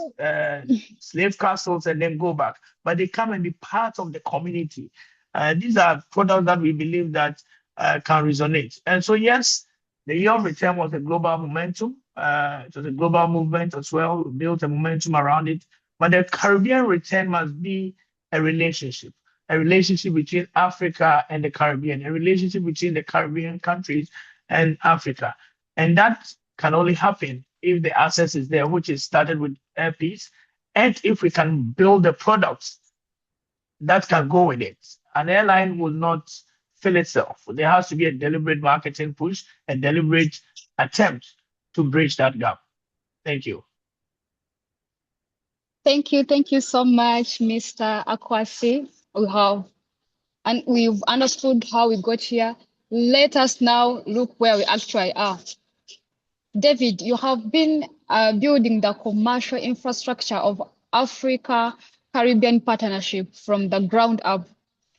slave castles and then go back, but they come and be part of the community. These are products that we believe that can resonate. And so, yes, the year of return was a global momentum. It was a global movement as well. We built a momentum around it. But the Caribbean return must be a relationship between Africa and the Caribbean, a relationship between the Caribbean countries and Africa. And that can only happen if the access is there, which is started with Air Peace, and if we can build the products that can go with it. An airline will not fill itself. There has to be a deliberate marketing push, a deliberate attempt to bridge that gap. Thank you. Thank you so much, Mr. Akwasi. We've understood how we got here. Let us now look where we actually are. David, you have been building the commercial infrastructure of Africa-Caribbean partnership from the ground up.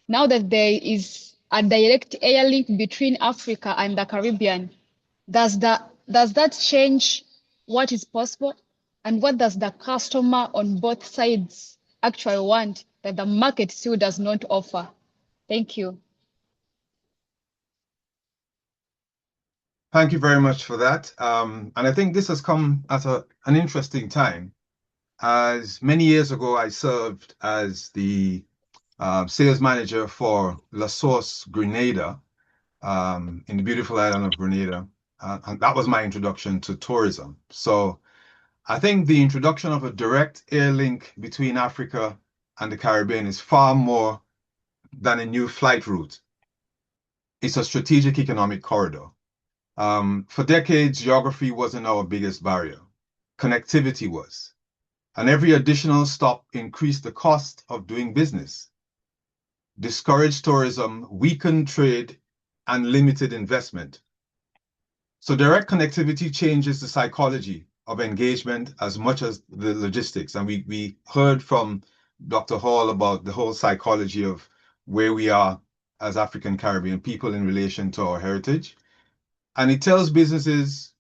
Now that there is a direct air link between Africa and the Caribbean, does that change what is possible? And what does the customer on both sides actually want that the market still does not offer? Thank you. Thank you very much for that. And I think this has come at an interesting time. As many years ago, I served as the sales manager for La Source Grenada in the beautiful island of Grenada. And that was my introduction to tourism. So I think the introduction of a direct air link between Africa and the Caribbean is far more than a new flight route. It's a strategic economic corridor. For decades, geography wasn't our biggest barrier. Connectivity was. And every additional stop increased the cost of doing business, discouraged tourism, weakened trade, and limited investment. So direct connectivity changes the psychology of engagement as much as the logistics. And we heard from Dr. Hall about the whole psychology of where we are as African Caribbean people in relation to our heritage. And it tells businesses,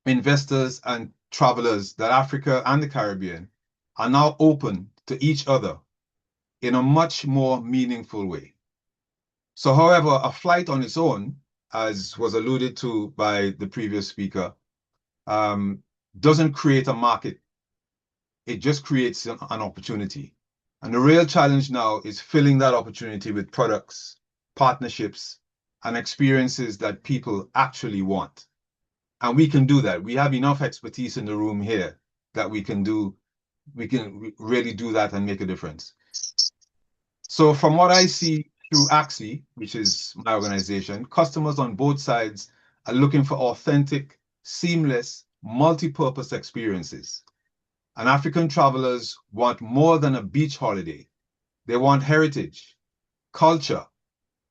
investors, and travelers that Africa and the Caribbean are now open to each other in a much more meaningful way. So, however, a flight on its own, as was alluded to by the previous speaker, doesn't create a market. It just creates an opportunity. And the real challenge now is filling that opportunity with products, partnerships, and experiences that people actually want. And we can do that. We have enough expertise in the room here that we can really do that and make a difference. So from what I see through AXI, which is my organization, customers on both sides are looking for authentic, seamless, multi-purpose experiences. And African travelers want more than a beach holiday. They want heritage, culture,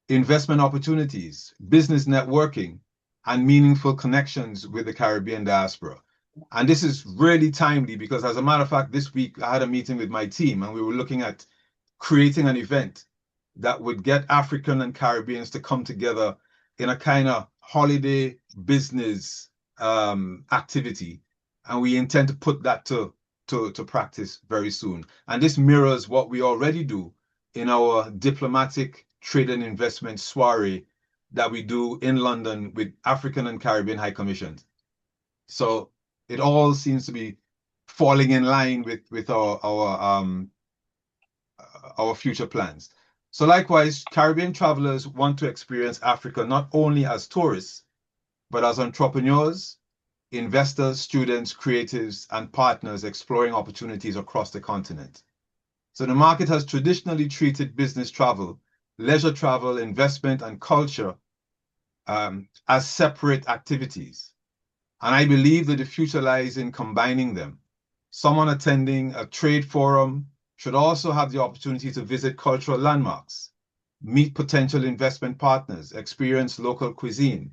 investment opportunities, business networking, and meaningful connections with the Caribbean diaspora. And this is really timely because, as a matter of fact, this week I had a meeting with my team and we were looking at creating an event that would get African and Caribbeans to come together in a kind of holiday business activity. And we intend to put that to practice very soon. And this mirrors what we already do in our diplomatic trade and investment soiree that we do in London with African and Caribbean High Commissions. So it all seems to be falling in line with our future plans. So likewise, Caribbean travelers want to experience Africa not only as tourists, but as entrepreneurs, investors, students, creatives, and partners exploring opportunities across the continent. So the market has traditionally treated business travel, leisure travel, investment, and culture as separate activities. And I believe that the future lies in combining them. Someone attending a trade forum should also have the opportunity to visit cultural landmarks, meet potential investment partners, experience local cuisine,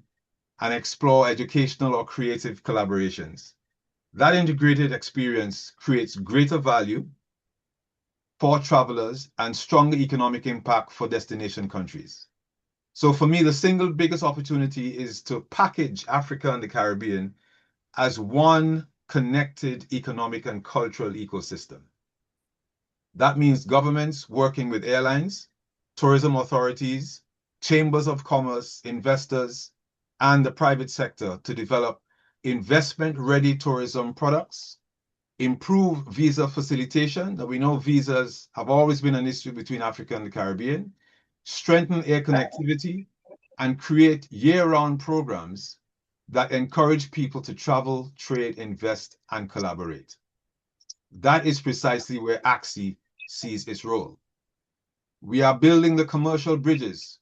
and explore educational or creative collaborations. That integrated experience creates greater value for travelers and stronger economic impact for destination countries. So for me, the single biggest opportunity is to package Africa and the Caribbean as one connected economic and cultural ecosystem. That means governments working with airlines, tourism authorities, chambers of commerce, investors, and the private sector to develop investment-ready tourism products, improve visa facilitation. That we know visas have always been an issue between Africa and the Caribbean, strengthen air connectivity, and create year-round programs that encourage people to travel, trade, invest, and collaborate. That is precisely where AXI sees its role. We are building the commercial bridges.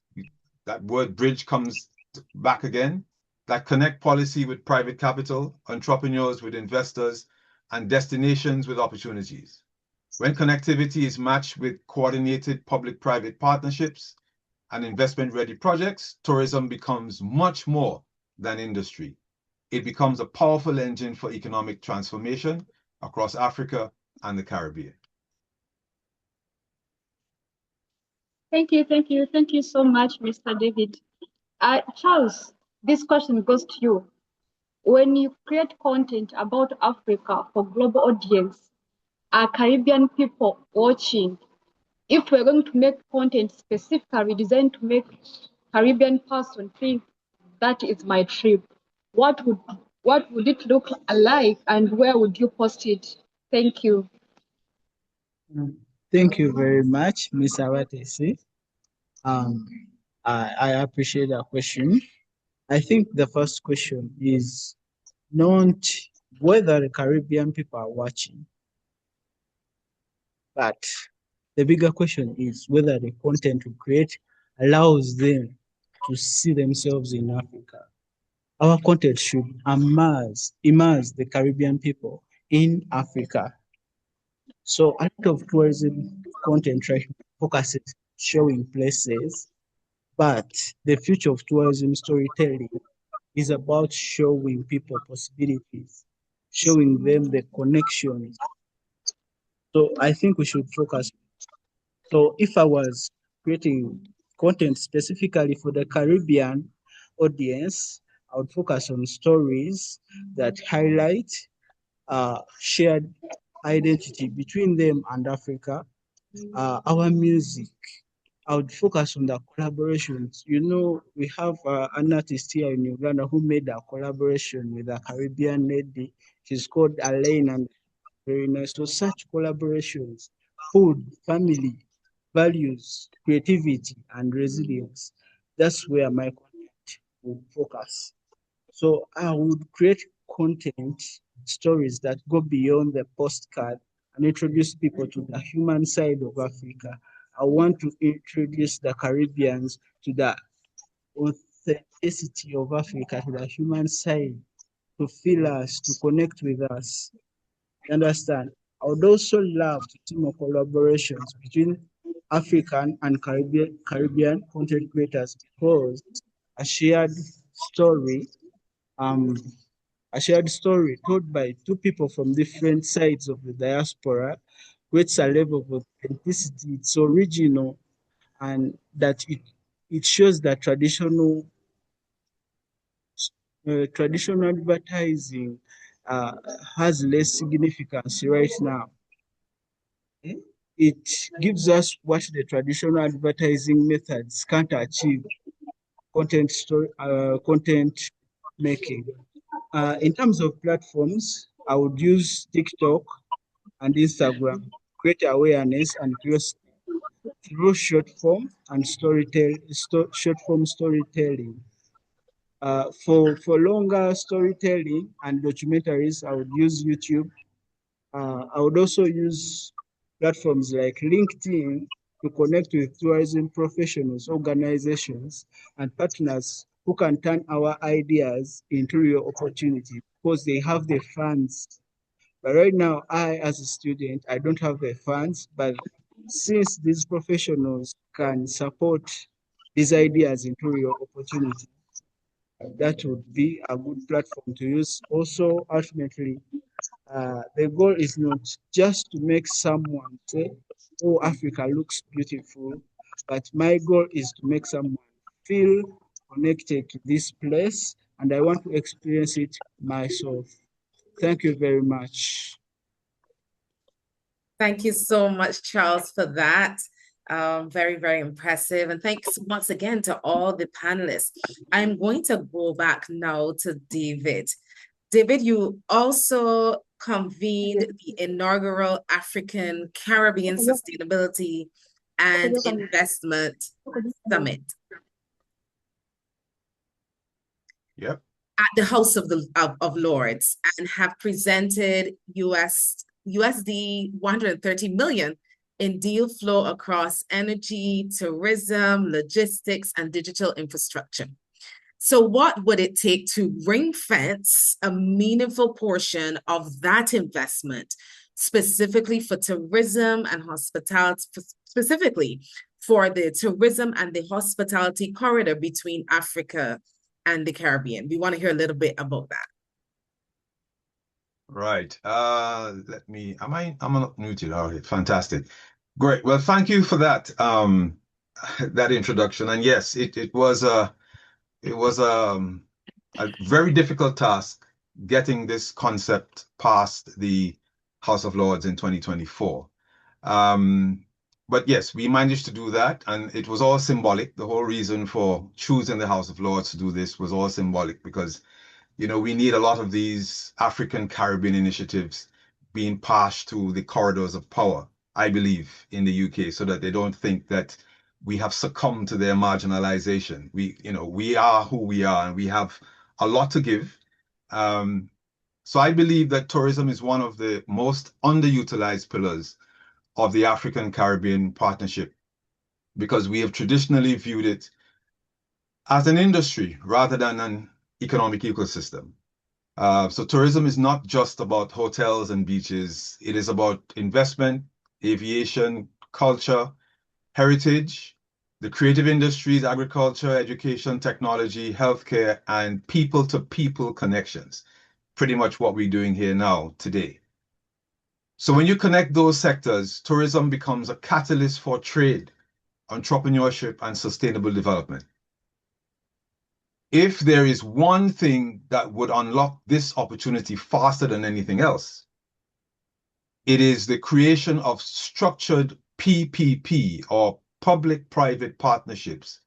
That word bridge comes back again, that connect policy with private capital, entrepreneurs with investors, and destinations with opportunities. When connectivity is matched with coordinated public-private partnerships and investment-ready projects, tourism becomes much more than industry. It becomes a powerful engine for economic transformation across Africa and the Caribbean. Thank you so much, Mr. David. Charles, this question goes to you. When you create content about Africa for global audience, are Caribbean people watching? If we're going to make content specifically designed to make Caribbean person think that is my trip, what would it look like and where would you post it? Thank you. Thank you very much, Ms. Awatesi. I appreciate that question. I think the first question is not whether the Caribbean people are watching, but the bigger question is whether the content we create allows them to see themselves in Africa. Our content should immerse the Caribbean people in Africa. So a lot of tourism content focuses showing places, but the future of tourism storytelling is about showing people possibilities, showing them the connections. So I think we should focus. So if I was creating content specifically for the Caribbean audience, I would focus on stories that highlight shared identity between them and Africa, our music. I would focus on the collaborations. You know, we have an artist here in Uganda who made a collaboration with a Caribbean lady. She's called Elaine, and very nice. So such collaborations, food, family, values, creativity, and resilience. That's where my content would focus. So I would create content, stories that go beyond the postcard and introduce people to the human side of Africa. I want to introduce the Caribbeans to the authenticity of Africa, to the human side, to feel us, to connect with us. You understand? I would also love to see more collaborations between African and Caribbean content creators, because a shared story, um, told by two people from different sides of the diaspora creates a level of authenticity. It's original, and that it shows that traditional advertising has less significance right now. It gives us what the traditional advertising methods can't achieve: content making. In terms of platforms, I would use TikTok and Instagram, create awareness and curiosity through short form storytelling. For longer storytelling and documentaries, I would use YouTube. I would also use platforms like LinkedIn to connect with tourism professionals, organizations, and partners who can turn our ideas into real opportunity because they have the funds. But right now, as a student, I don't have the funds, but since these professionals can support these ideas into real opportunity, that would be a good platform to use. Also, ultimately, the goal is not just to make someone say, "Oh, Africa looks beautiful," but my goal is to make someone feel connected to this place, and I want to experience it myself. Thank you very much. Thank you so much, Charles, for that. Very, very impressive. And thanks once again to all the panelists. I'm going to go back now to David. David, you also convened the inaugural African Caribbean Sustainability and Investment Summit. Yep. At the House of Lords, and have presented USD 130 million in deal flow across energy, tourism, logistics, and digital infrastructure. So what would it take to ring-fence a meaningful portion of that investment, specifically for tourism and hospitality, specifically for the tourism and the hospitality corridor between Africa and the Caribbean? We want to hear a little bit about that. Right. I'm not muted. All right, fantastic. Great. Well, thank you for that that introduction. And yes, it was a very difficult task getting this concept past the House of Lords in 2024. But yes, we managed to do that, and it was all symbolic. The whole reason for choosing the House of Lords to do this was all symbolic because, you know, we need a lot of these African Caribbean initiatives being passed through the corridors of power, I believe, in the UK, so that they don't think that we have succumbed to their marginalization. We are who we are, and we have a lot to give. So I believe that tourism is one of the most underutilized pillars of the African Caribbean partnership, because we have traditionally viewed it as an industry rather than an economic ecosystem. So tourism is not just about hotels and beaches. It is about investment, aviation, culture, heritage, the creative industries, agriculture, education, technology, healthcare, and people-to-people connections. Pretty much what we're doing here now today. So when you connect those sectors, tourism becomes a catalyst for trade, entrepreneurship, and sustainable development. If there is one thing that would unlock this opportunity faster than anything else, it is the creation of structured PPP, or public-private partnerships,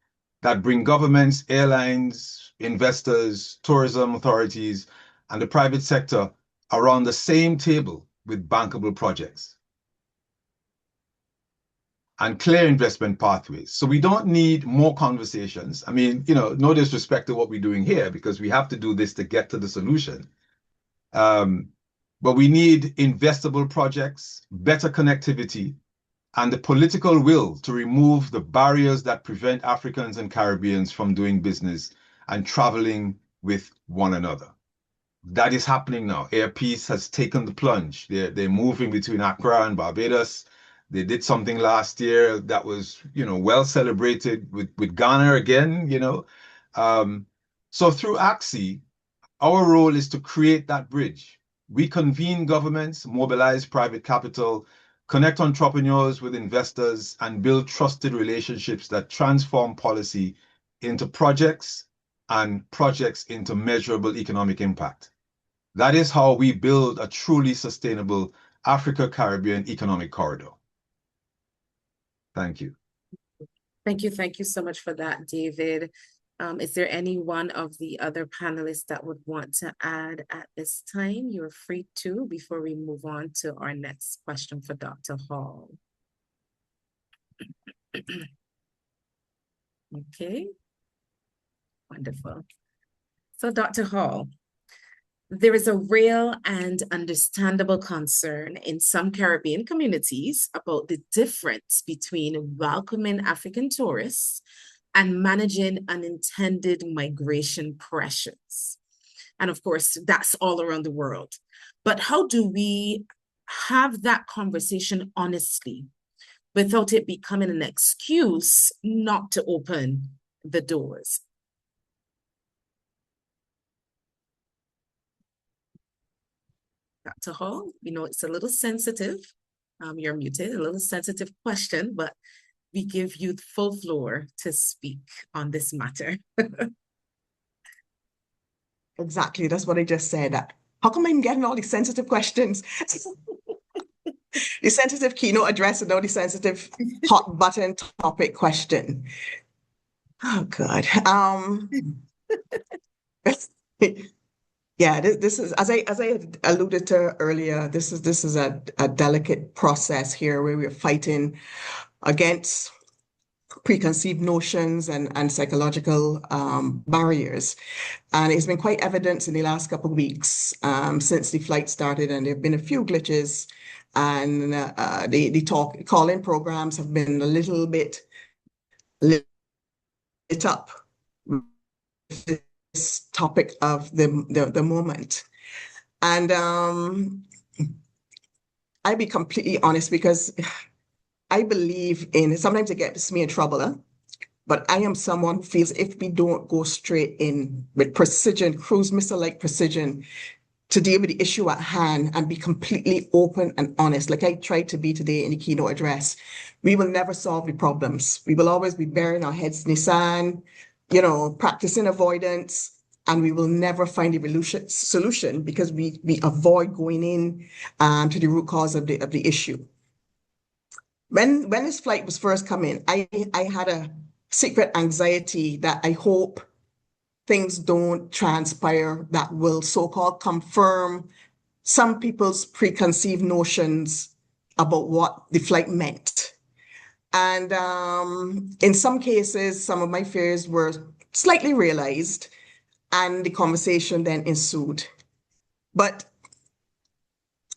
that bring governments, airlines, investors, tourism authorities, and the private sector around the same table with bankable projects and clear investment pathways. So we don't need more conversations. I mean, you know, no disrespect to what we're doing here, because we have to do this to get to the solution. But we need investable projects, better connectivity, and the political will to remove the barriers that prevent Africans and Caribbeans from doing business and traveling with one another. That is happening now. Air Peace has taken the plunge. They're moving between Accra and Barbados. They did something last year that was, you know, well celebrated with Ghana again, you know. So through AXI, our role is to create that bridge. We convene governments, mobilize private capital, connect entrepreneurs with investors, and build trusted relationships that transform policy into projects and projects into measurable economic impact. That is how we build a truly sustainable Africa-Caribbean economic corridor. Thank you. Thank you. Thank you so much for that, David. Is there any one of the other panelists that would want to add at this time? You're free to before we move on to our next question for Dr. Hall. Okay, wonderful. So Dr. Hall, there is a real and understandable concern in some Caribbean communities about the difference between welcoming African tourists and managing unintended migration pressures. And of course, that's all around the world. But how do we have that conversation honestly without it becoming an excuse not to open the doors? Dr. Hall, you know, it's a little sensitive. You're muted, a little sensitive question, but we give you full floor to speak on this matter. Exactly, that's what I just said. How come I'm getting all these sensitive questions? The sensitive keynote address and all the sensitive hot button topic question. Oh God. Yeah, this is as I had alluded to earlier, this is a delicate process here where we're fighting against preconceived notions and psychological barriers. And it's been quite evident in the last couple of weeks since the flight started, and there have been a few glitches, and the call-in programs have been a little bit lit up with this topic of the moment. And I'll be completely honest, because I believe in, sometimes it gets me in trouble, but I am someone who feels if we don't go straight in with precision, cruise missile-like precision, to deal with the issue at hand and be completely open and honest, like I tried to be today in the keynote address, we will never solve the problems. We will always be burying our heads in the sand, you know, practicing avoidance, and we will never find a solution because we avoid going in to the root cause of the issue. When this flight was first coming, I had a secret anxiety that I hope things don't transpire that will so-called confirm some people's preconceived notions about what the flight meant. And in some cases, some of my fears were slightly realized, and the conversation then ensued. But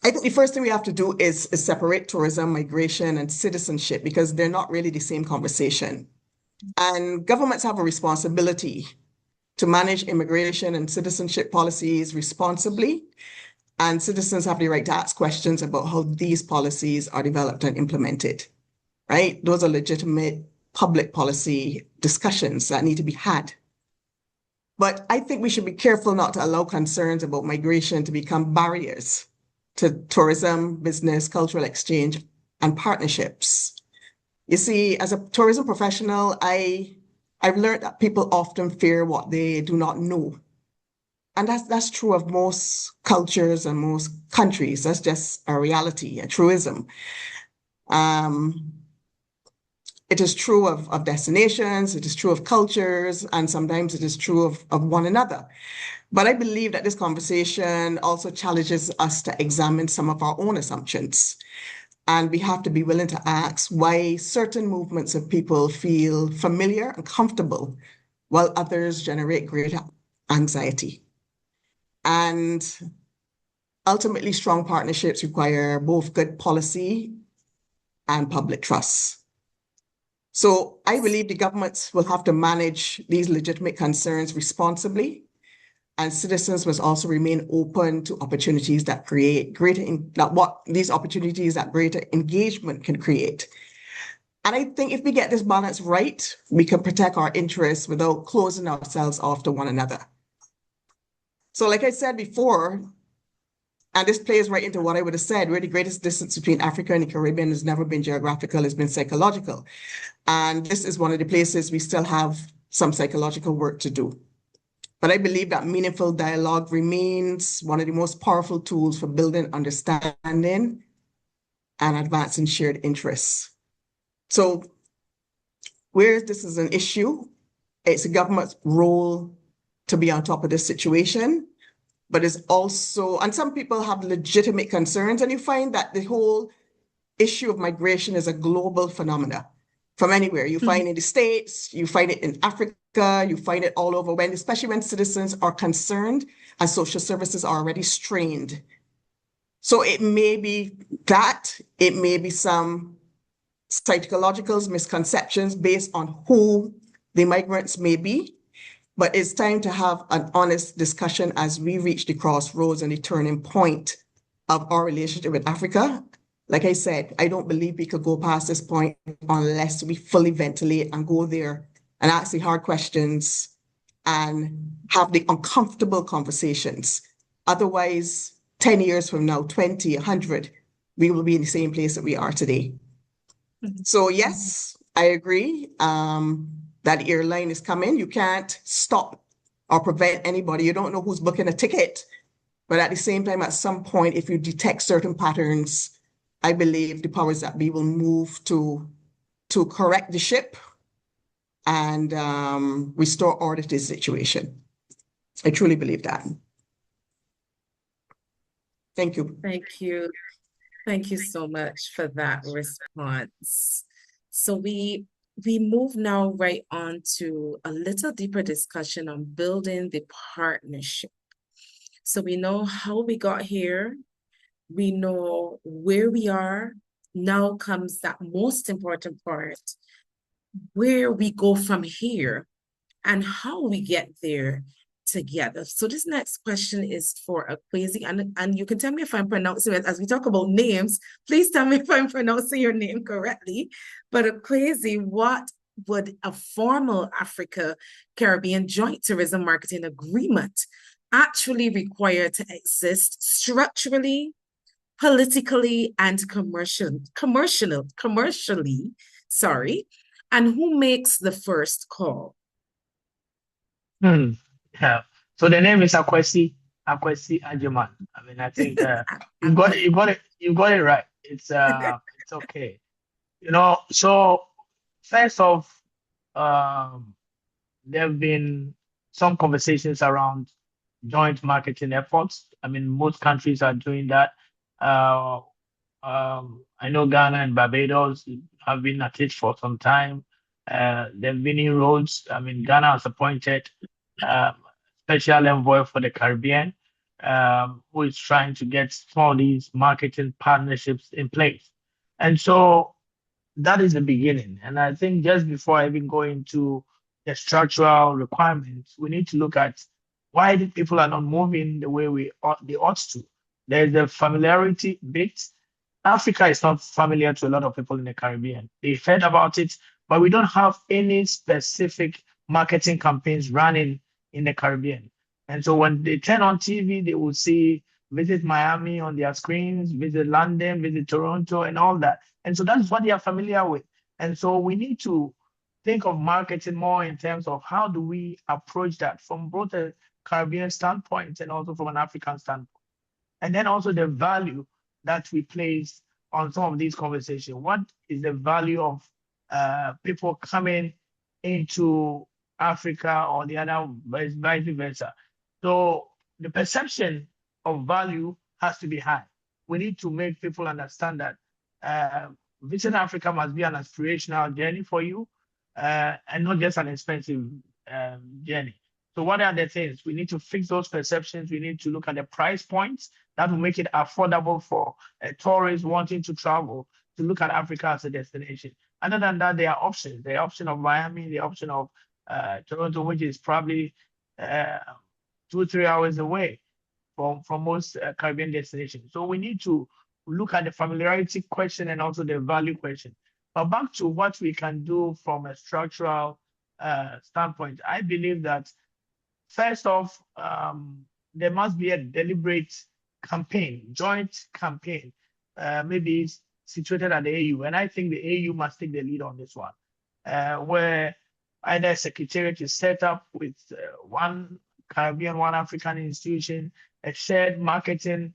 I think the first thing we have to do is separate tourism, migration, and citizenship, because they're not really the same conversation. And governments have a responsibility to manage immigration and citizenship policies responsibly, and citizens have the right to ask questions about how these policies are developed and implemented, right? Those are legitimate public policy discussions that need to be had. But I think we should be careful not to allow concerns about migration to become barriers to tourism, business, cultural exchange, and partnerships. You see, as a tourism professional, I've learned that people often fear what they do not know. And that's true of most cultures and most countries. That's just a reality, a truism. It is true of destinations, it is true of cultures, and sometimes it is true of one another. But I believe that this conversation also challenges us to examine some of our own assumptions. And we have to be willing to ask why certain movements of people feel familiar and comfortable, while others generate greater anxiety. And ultimately, strong partnerships require both good policy and public trust. So I believe the governments will have to manage these legitimate concerns responsibly, and citizens must also remain open to opportunities that create greater engagement can create. And I think if we get this balance right, we can protect our interests without closing ourselves off to one another. So like I said before, and this plays right into what I would have said, where the greatest distance between Africa and the Caribbean has never been geographical, it's been psychological. And this is one of the places we still have some psychological work to do. But I believe that meaningful dialogue remains one of the most powerful tools for building understanding and advancing shared interests. So where this is an issue, it's the government's role to be on top of this situation, but it's also, and some people have legitimate concerns, and you find that the whole issue of migration is a global phenomena from anywhere. You find it in the States, you find it in Africa, you find it all over, especially when citizens are concerned and social services are already strained. So it may be that, it may be some psychological misconceptions based on who the migrants may be, but it's time to have an honest discussion as we reach the crossroads and the turning point of our relationship with Africa. Like I said, I don't believe we could go past this point unless we fully ventilate and go there and ask the hard questions and have the uncomfortable conversations. Otherwise, 10 years from now, 20, 100, we will be in the same place that we are today. So yes, I agree that airline is coming. You can't stop or prevent anybody. You don't know who's booking a ticket. But at the same time, at some point, if you detect certain patterns, I believe the powers that be will move to correct the ship and restore order to the situation. I truly believe that. Thank you. Thank you. Thank you so much for that response. So we move now right on to a little deeper discussion on building the partnership. So we know how we got here. We know where we are. Now comes that most important part, where we go from here and how we get there together. So this next question is for Akwasi, and you can tell me if I'm pronouncing it. As we talk about names, please tell me if I'm pronouncing your name correctly. But Akwasi, what would a formal Africa-Caribbean joint tourism marketing agreement actually require to exist structurally, politically, and commercially, sorry, and who makes the first call? Yeah. So the name is Akwasi Agyeman. I mean, I think you got it right. It's okay. So first off, there have been some conversations around joint marketing efforts. I mean, most countries are doing that. I know Ghana and Barbados have been at it for some time. There have been inroads. I mean, Ghana has appointed special envoy for the Caribbean, who is trying to get some of these marketing partnerships in place. And so that is the beginning. And I think just before I even go into the structural requirements, we need to look at why the people are not moving the way they ought to. There's a familiarity bit. Africa is not familiar to a lot of people in the Caribbean. They've heard about it, but we don't have any specific marketing campaigns running in the Caribbean. And so when they turn on TV, they will see Visit Miami on their screens, Visit London, Visit Toronto, and all that. And so that's what they are familiar with. And so we need to think of marketing more in terms of how do we approach that from both a Caribbean standpoint and also from an African standpoint. And then also the value that we place on some of these conversations. What is the value of people coming into Africa or the other vice versa? So the perception of value has to be high. We need to make people understand that visiting Africa must be an aspirational journey for you and not just an expensive journey. So what are the things? We need to fix those perceptions. We need to look at the price points that will make it affordable for a tourist wanting to travel to look at Africa as a destination. Other than that, there are options. The option of Miami, the option of Toronto, which is probably 2-3 hours away from most Caribbean destinations. So we need to look at the familiarity question and also the value question. But back to what we can do from a structural standpoint, I believe that first off, there must be a deliberate campaign, joint campaign, maybe situated at the AU. And I think the AU must take the lead on this one, where either a secretariat is set up with one Caribbean, one African institution, a shared marketing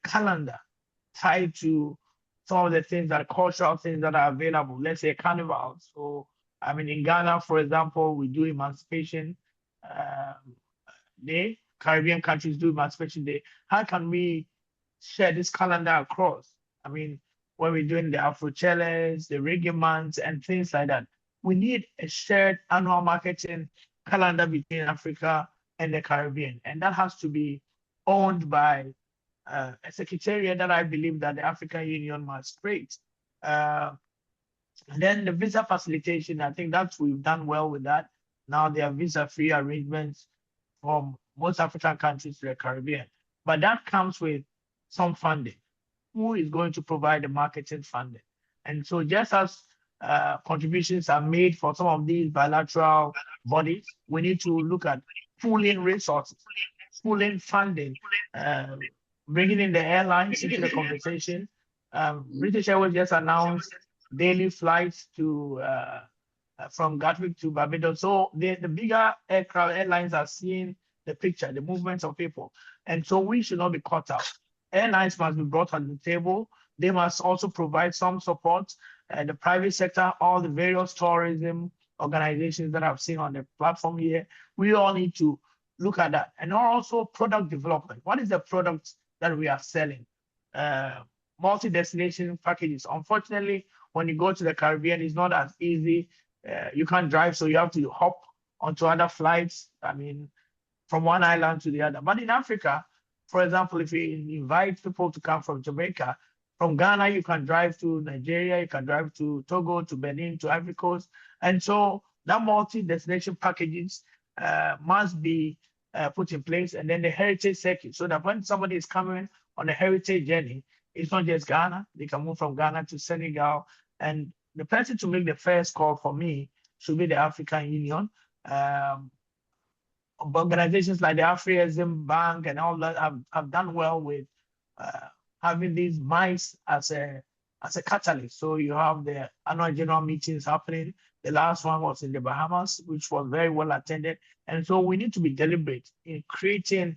calendar tied to some of the things that cultural things that are available. Let's say carnival. So I mean, in Ghana, for example, we do Emancipation Day. Caribbean countries do Emancipation Day. How can we share this calendar across? I mean, when we're doing the Afrocheles, the Reggae months, and things like that, we need a shared annual marketing calendar between Africa and the Caribbean, and that has to be owned by a secretariat that I believe that the African Union must create. And then the visa facilitation, I think that we've done well with that. Now there are visa-free arrangements from most African countries to the Caribbean, but that comes with some funding. Who is going to provide the marketing funding? And so just as contributions are made for some of these bilateral bodies, we need to look at pooling resources, pooling funding, bringing in the airlines into the conversation. British Airways just announced daily flights to from Gatwick to Barbados. So the bigger aircraft airlines are seeing the picture, the movements of people. And so we should not be caught out. Airlines must be brought on the table. They must also provide some support. The private sector, all the various tourism organizations that I've seen on the platform here, we all need to look at that. And also product development. What is the product that we are selling? Multi-destination packages. Unfortunately, when you go to the Caribbean, it's not as easy. You can't drive, so you have to hop onto other flights. I mean, from one island to the other. But in Africa, for example, if you invite people to come from Jamaica, from Ghana, you can drive to Nigeria, you can drive to Togo, to Benin, to Ivory Coast. And so that multi-destination packages must be put in place. And then the heritage circuit, so that when somebody is coming on a heritage journey, it's not just Ghana. They can move from Ghana to Senegal. And the person to make the first call for me should be the African Union. Organizations like the Afri-Exim Bank and all that have done well with having these MICE as a catalyst. So you have the annual general meetings happening. The last one was in the Bahamas, which was very well attended. And so we need to be deliberate in creating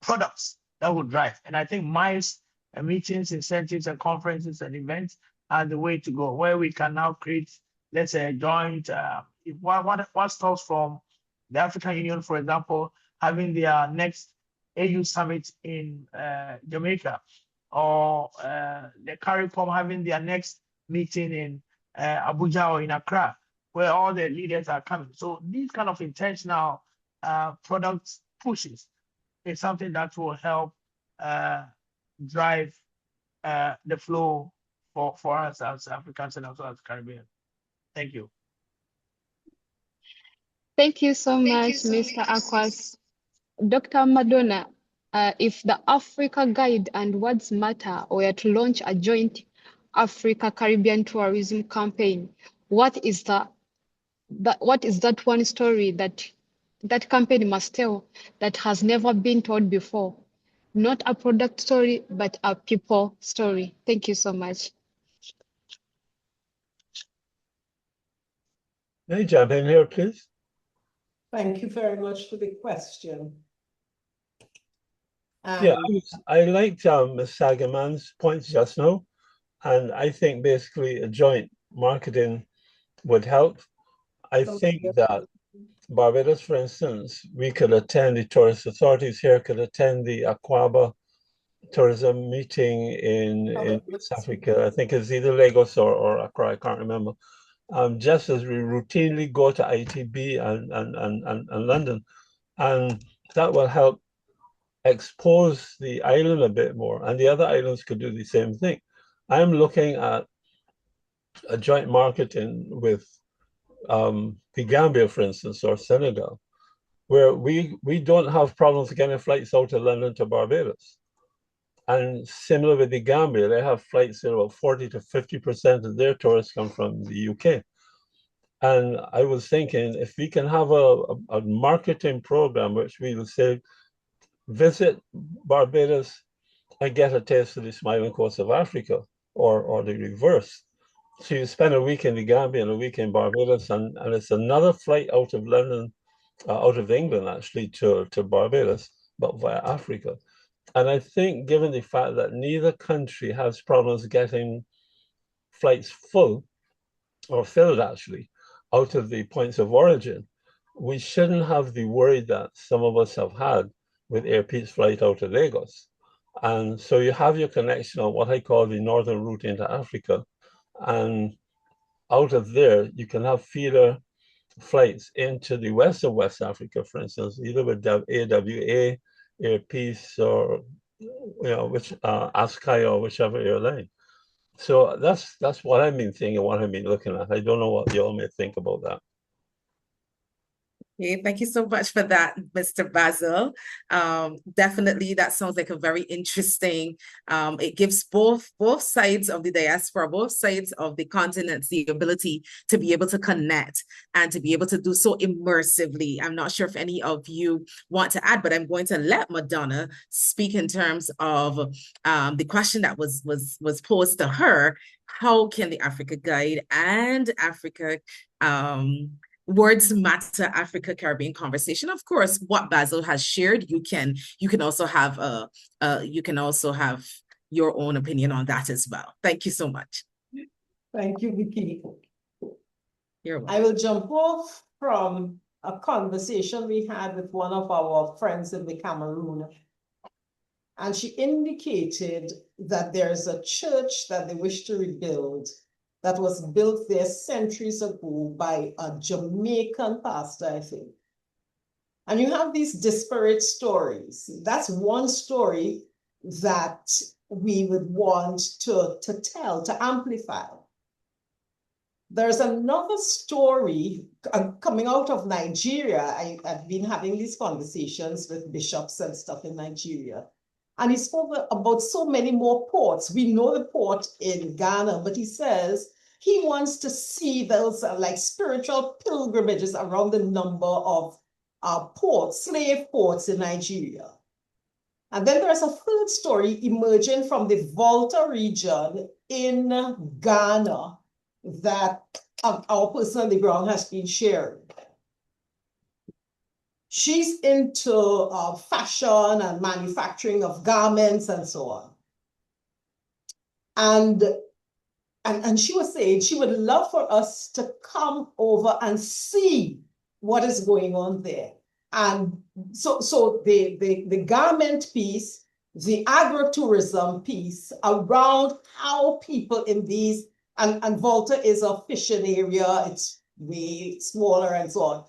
products that will drive. And I think MICE meetings, incentives, and conferences and events are the way to go, where we can now create, let's say, a joint, what stops from the African Union, for example, having their next AU summit in Jamaica, or the CARICOM having their next meeting in Abuja or in Accra, where all the leaders are coming. So these kind of intentional product pushes is something that will help drive the flow for us as Africans and also as Caribbean. Thank you. Thank you so much, Mr. Akwasi. Dr. Madonna, if the Africa Guide and Words Matter were to launch a joint Africa Caribbean tourism campaign, what is that one story that company must tell that has never been told before? Not a product story, but a people story. Thank you so much. May I jump in here, please? Thank you very much for the question. Yeah, I liked Ms. Agyeman's points just now, and I think basically a joint marketing would help. I think that Barbados, for instance, we could attend, the tourist authorities here could attend the Aquaba tourism meeting in West Africa. I think it's either Lagos or Accra, I can't remember. Just as we routinely go to ITB and London, and that will help expose the island a bit more, and the other islands could do the same thing. I'm looking at a joint marketing with the Gambia, for instance, or Senegal, where we don't have problems getting flights out of London to Barbados. And similar with the Gambia, they have flights, about 40 to 50% of their tourists come from the UK. And I was thinking, if we can have a marketing program which we will say, visit Barbados and get a taste of the smiling coast of Africa, or the reverse. So you spend a week in the Gambia and a week in Barbados, and it's another flight out of London, out of England actually, to Barbados, but via Africa. And I think given the fact that neither country has problems getting flights full, or filled actually, out of the points of origin, we shouldn't have the worry that some of us have had with Air Pete's flight out of Lagos. And so you have your connection on what I call the northern route into Africa. And out of there, you can have feeder flights into the west of West Africa, for instance, either with AWA, Air Peace, or ASCAI, or whichever airline. So that's what I've been thinking, what I've been looking at. I don't know what you all may think about that. Okay, thank you so much for that, Mr. Basil. Definitely, that sounds like a very interesting. It gives both sides of the diaspora, both sides of the continent, the ability to be able to connect and to be able to do so immersively. I'm not sure if any of you want to add, but I'm going to let Madonna speak in terms of the question that was posed to her. How can the Africa Guide and Africa Words Matter Africa Caribbean conversation? Of course, what Basil has shared, you can also have your own opinion on that as well. Thank you so much. Thank you, Vicky. You're welcome. I will jump off from a conversation we had with one of our friends in the Cameroon. And she indicated that there's a church that they wish to rebuild that was built there centuries ago by a Jamaican pastor, I think. And you have these disparate stories. That's one story that we would want to tell, to amplify. There's another story coming out of Nigeria. I've been having these conversations with bishops and stuff in Nigeria. And he spoke about so many more ports. We know the port in Ghana, but he says he wants to see those like spiritual pilgrimages around the number of ports, slave ports in Nigeria. And then there's a third story emerging from the Volta region in Ghana that our person on the ground has been sharing. She's into fashion and manufacturing of garments and so on. And she was saying she would love for us to come over and see what is going on there. And so the garment piece, the agritourism piece around how people in these, and Volta is a fishing area, it's way smaller and so on.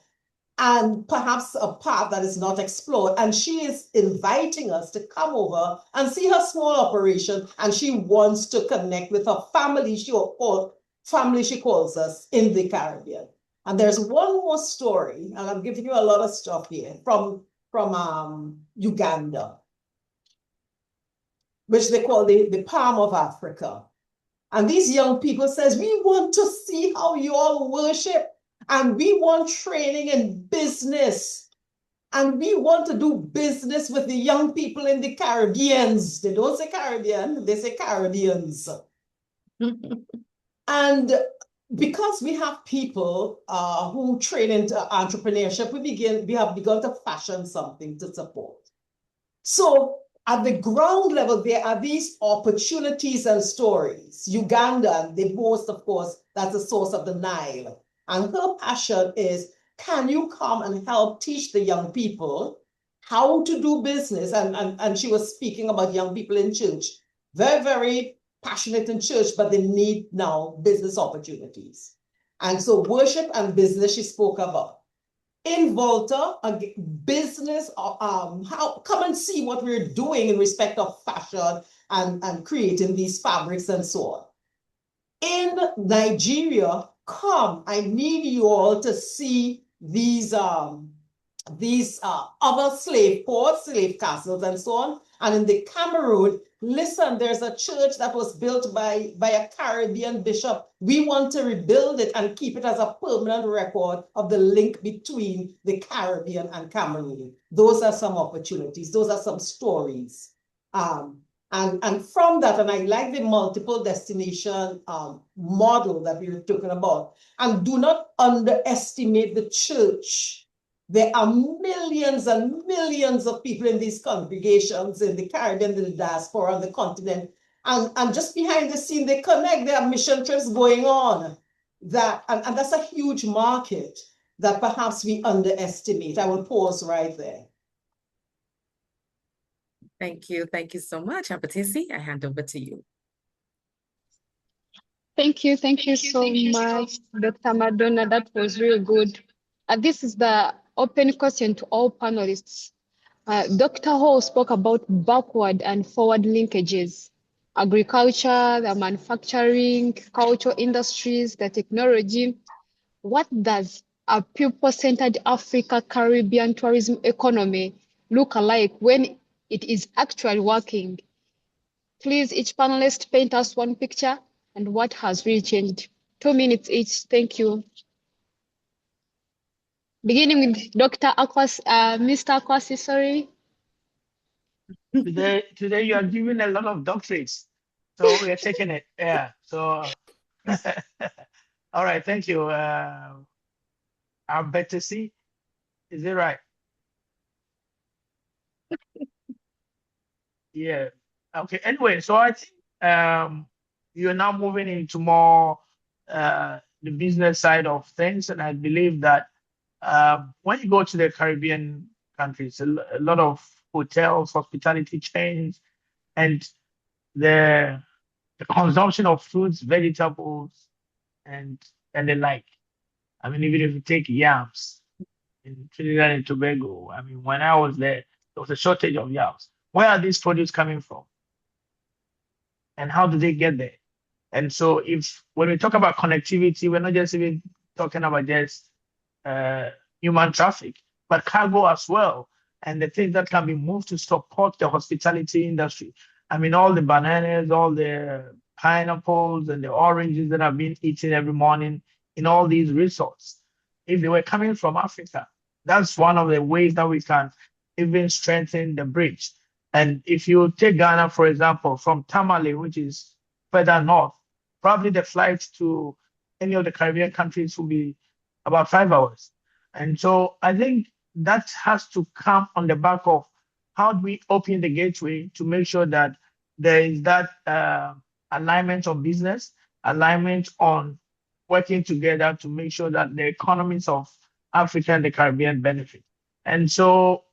And perhaps a part that is not explored. And she is inviting us to come over and see her small operation. And she wants to connect with her family, she calls us, in the Caribbean. And there's one more story, and I'm giving you a lot of stuff here, from Uganda, which they call the Palm of Africa. And these young people says, we want to see how you all worship. And we want training in business. And we want to do business with the young people in the Caribbeans. They don't say Caribbean, they say Caribbeans. And because we have people who train into entrepreneurship, we have begun to fashion something to support. So at the ground level, there are these opportunities and stories. Uganda, they boast, of course, that's the source of the Nile. And her passion is, can you come and help teach the young people how to do business? And she was speaking about young people in church, very, very passionate in church, but they need now business opportunities. And so worship and business she spoke about. In Volta, business, come and see what we're doing in respect of fashion and creating these fabrics and so on. In Nigeria, come, I need you all to see these other slave ports, slave castles and so on. And in the Cameroon, listen, there's a church that was built by a Caribbean bishop. We want to rebuild it and keep it as a permanent record of the link between the Caribbean and Cameroon. Those are some opportunities. Those are some stories. And from that, and I like the multiple destination model that we were talking about. And do not underestimate the church. There are millions and millions of people in these congregations in the Caribbean, in the diaspora, on the continent. And just behind the scene, they connect. There are mission trips going on. And that's a huge market that perhaps we underestimate. I will pause right there. Thank you. Thank you so much. Apatisi, I hand over to you. Thank you. Thank you so much, Dr. Madonna. That was really good. This is the open question to all panelists. Dr. Hall spoke about backward and forward linkages, agriculture, the manufacturing, cultural industries, the technology. What does a people-centered Africa Caribbean tourism economy look like when it is actually working? Please, each panelist paint us one picture and what has really changed. 2 minutes each. Thank you. Beginning with Dr. Akwasi, Mr. Akwasi, sorry. Today you are giving a lot of doctorates, so we are taking it. Yeah. So, all right. Thank you. Apatisi, is it right? Yeah. Okay. Anyway, so I think you're now moving into more the business side of things, and I believe that when you go to the Caribbean countries, a lot of hotels, hospitality chains, and the consumption of fruits, vegetables, and the like. I mean, even if you take yams in Trinidad and Tobago, I mean, when I was there was a shortage of yams. Where are these produce coming from? And how do they get there? And so when we talk about connectivity, we're not just even talking about just human traffic, but cargo as well, and the things that can be moved to support the hospitality industry. I mean, all the bananas, all the pineapples and the oranges that are being eaten every morning in all these resorts, if they were coming from Africa, that's one of the ways that we can even strengthen the bridge. And if you take Ghana, for example, from Tamale, which is further north, probably the flight to any of the Caribbean countries will be about 5 hours. And so I think that has to come on the back of how do we open the gateway to make sure that there is that alignment of business, alignment on working together to make sure that the economies of Africa and the Caribbean benefit. And so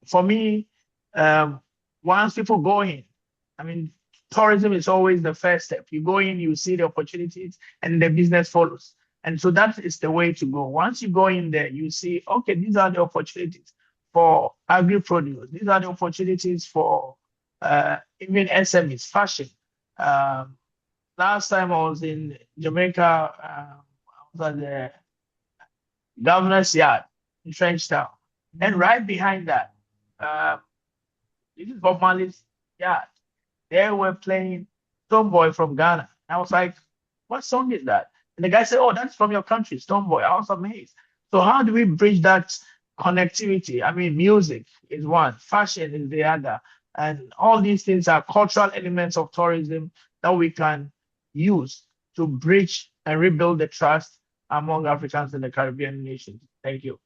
for me, once people go in, I mean, tourism is always the first step. You go in, you see the opportunities, and the business follows. And so that is the way to go. Once you go in there, you see, okay, these are the opportunities for agri-produce. These are the opportunities for even SMEs, fashion. Last time I was in Jamaica, I was at the Governor's Yard in Trenchtown. And right behind that, this is Bob Marley's yard. They were playing Stonebwoy from Ghana. I was like, what song is that? And the guy said, oh, that's from your country, Stonebwoy. I was amazed. So how do we bridge that connectivity? I mean, music is one, fashion is the other. And all these things are cultural elements of tourism that we can use to bridge and rebuild the trust among Africans and the Caribbean nations. Thank you.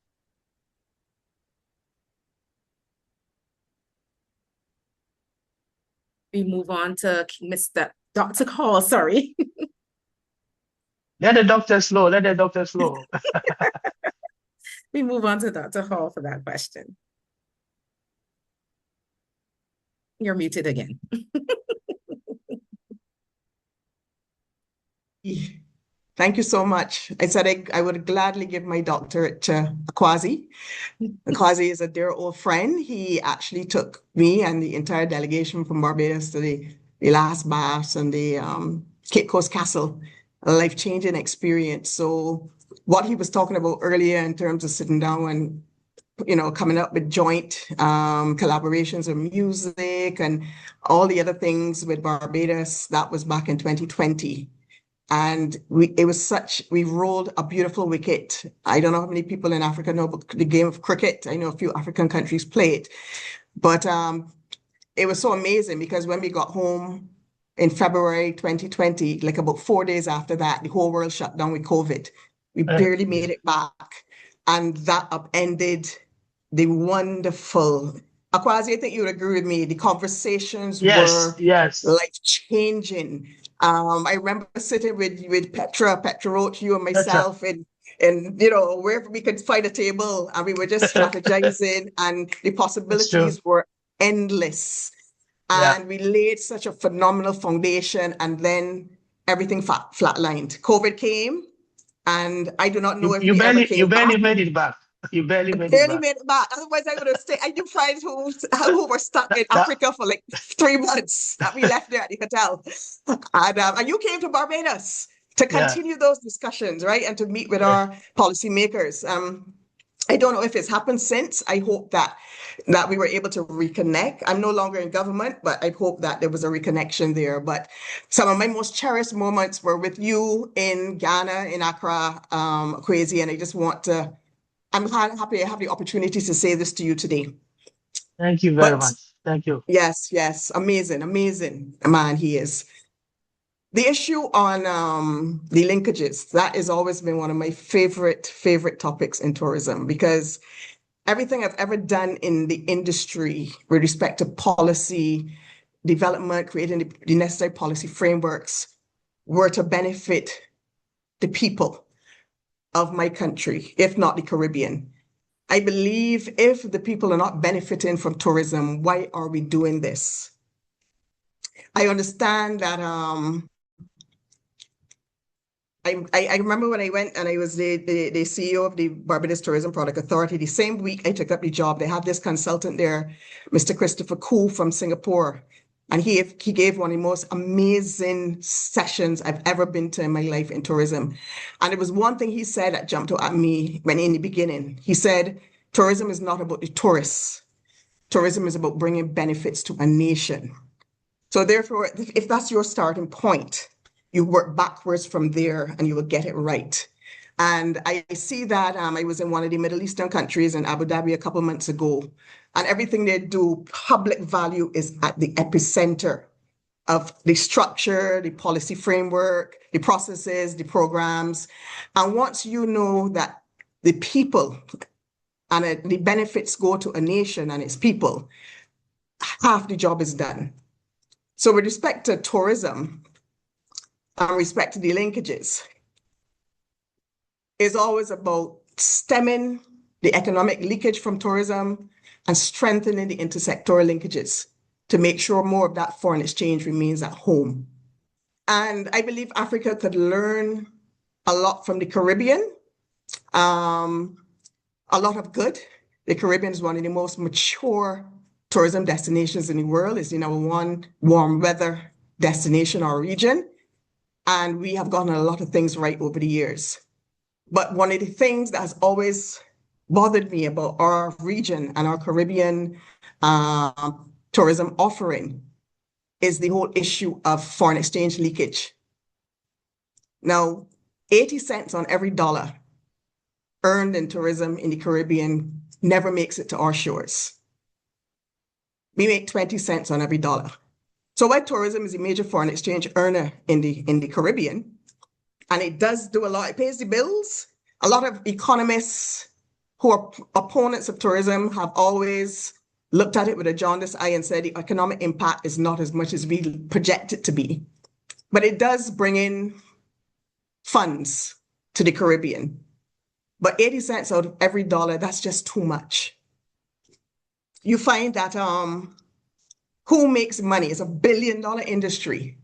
We move on to Mr. Dr. Hall, sorry. Let the doctors flow. Let the doctors flow. We move on to Dr. Hall for that question. You're muted again. Thank you so much. I said I would gladly give my doctorate to Akwasi. Akwasi is a dear old friend. He actually took me and the entire delegation from Barbados to the last baths and the Cape Coast Castle, a life-changing experience. So what he was talking about earlier in terms of sitting down and coming up with joint collaborations of music and all the other things with Barbados, that was back in 2020. And we rolled a beautiful wicket. I don't know how many people in Africa know about the game of cricket. I know a few African countries play it, but it was so amazing because when we got home in February 2020, like about 4 days after that, the whole world shut down with COVID. We barely made it back. And that upended the wonderful Akwasi, I think you would agree with me. The conversations Yes, were yes. life-changing. I remember sitting with Petra Roach, you and Petra. myself, and you know, wherever we could find a table, and we were just strategizing, and the possibilities were endless. Yeah. And we laid such a phenomenal foundation, and then everything flatlined. COVID came, and I do not know if we ever came back. You barely made it back. You barely made it Barely back. made it back. Otherwise, I would have stayed. I knew friends who were stuck in Africa for like 3 months that we left there at the hotel. And you came to Barbados to continue those discussions, right? And to meet with our policymakers. I don't know if it's happened since. I hope that we were able to reconnect. I'm no longer in government, but I hope that there was a reconnection there. But some of my most cherished moments were with you in Ghana, in Accra, Akwasi, and I just want to, I'm happy I have the opportunity to say this to you today. Thank you very much. Thank you. Yes, yes, amazing man he is. The issue on the linkages, that has always been one of my favorite topics in tourism, because everything I've ever done in the industry with respect to policy development, creating the necessary policy frameworks, were to benefit the people of my country, if not the Caribbean. I believe if the people are not benefiting from tourism, why are we doing this? I understand that I remember when I went and I was the CEO of the Barbados Tourism Product Authority. The same week I took up the job, they had this consultant there, Mr. Christopher Koo from Singapore. And he gave one of the most amazing sessions I've ever been to in my life in tourism. And it was one thing he said that jumped out at me when in the beginning. He said, tourism is not about the tourists. Tourism is about bringing benefits to a nation. So therefore, if that's your starting point, you work backwards from there and you will get it right. And I see that I was in one of the Middle Eastern countries in Abu Dhabi a couple of months ago, and everything they do, public value is at the epicenter of the structure, the policy framework, the processes, the programs. And once you know that the people and the benefits go to a nation and its people, half the job is done. So with respect to tourism, and respect to the linkages, is always about stemming the economic leakage from tourism and strengthening the intersectoral linkages to make sure more of that foreign exchange remains at home. And I believe Africa could learn a lot from the Caribbean, a lot of good. The Caribbean is one of the most mature tourism destinations in the world. It's the #1 warm weather destination or region. And we have gotten a lot of things right over the years. But one of the things that has always bothered me about our region and our Caribbean tourism offering is the whole issue of foreign exchange leakage. Now, 80 cents on every dollar earned in tourism in the Caribbean never makes it to our shores. We make 20 cents on every dollar. So while tourism is a major foreign exchange earner in the Caribbean, and it does do a lot, it pays the bills. A lot of economists who are opponents of tourism have always looked at it with a jaundiced eye and said the economic impact is not as much as we project it to be. But it does bring in funds to the Caribbean. But 80 cents out of every dollar, that's just too much. You find that who makes money? It's $1 billion industry.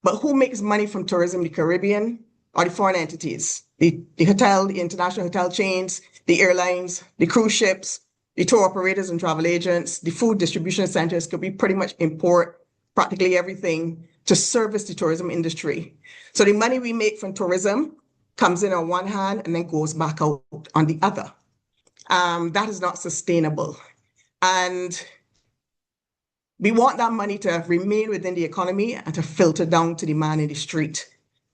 But who makes money from tourism in the Caribbean are the foreign entities, the hotel, the international hotel chains, the airlines, the cruise ships, the tour operators and travel agents, the food distribution centers. Could we pretty much import practically everything to service the tourism industry. So the money we make from tourism comes in on one hand and then goes back out on the other. That is not sustainable. And we want that money to remain within the economy and to filter down to the man in the street,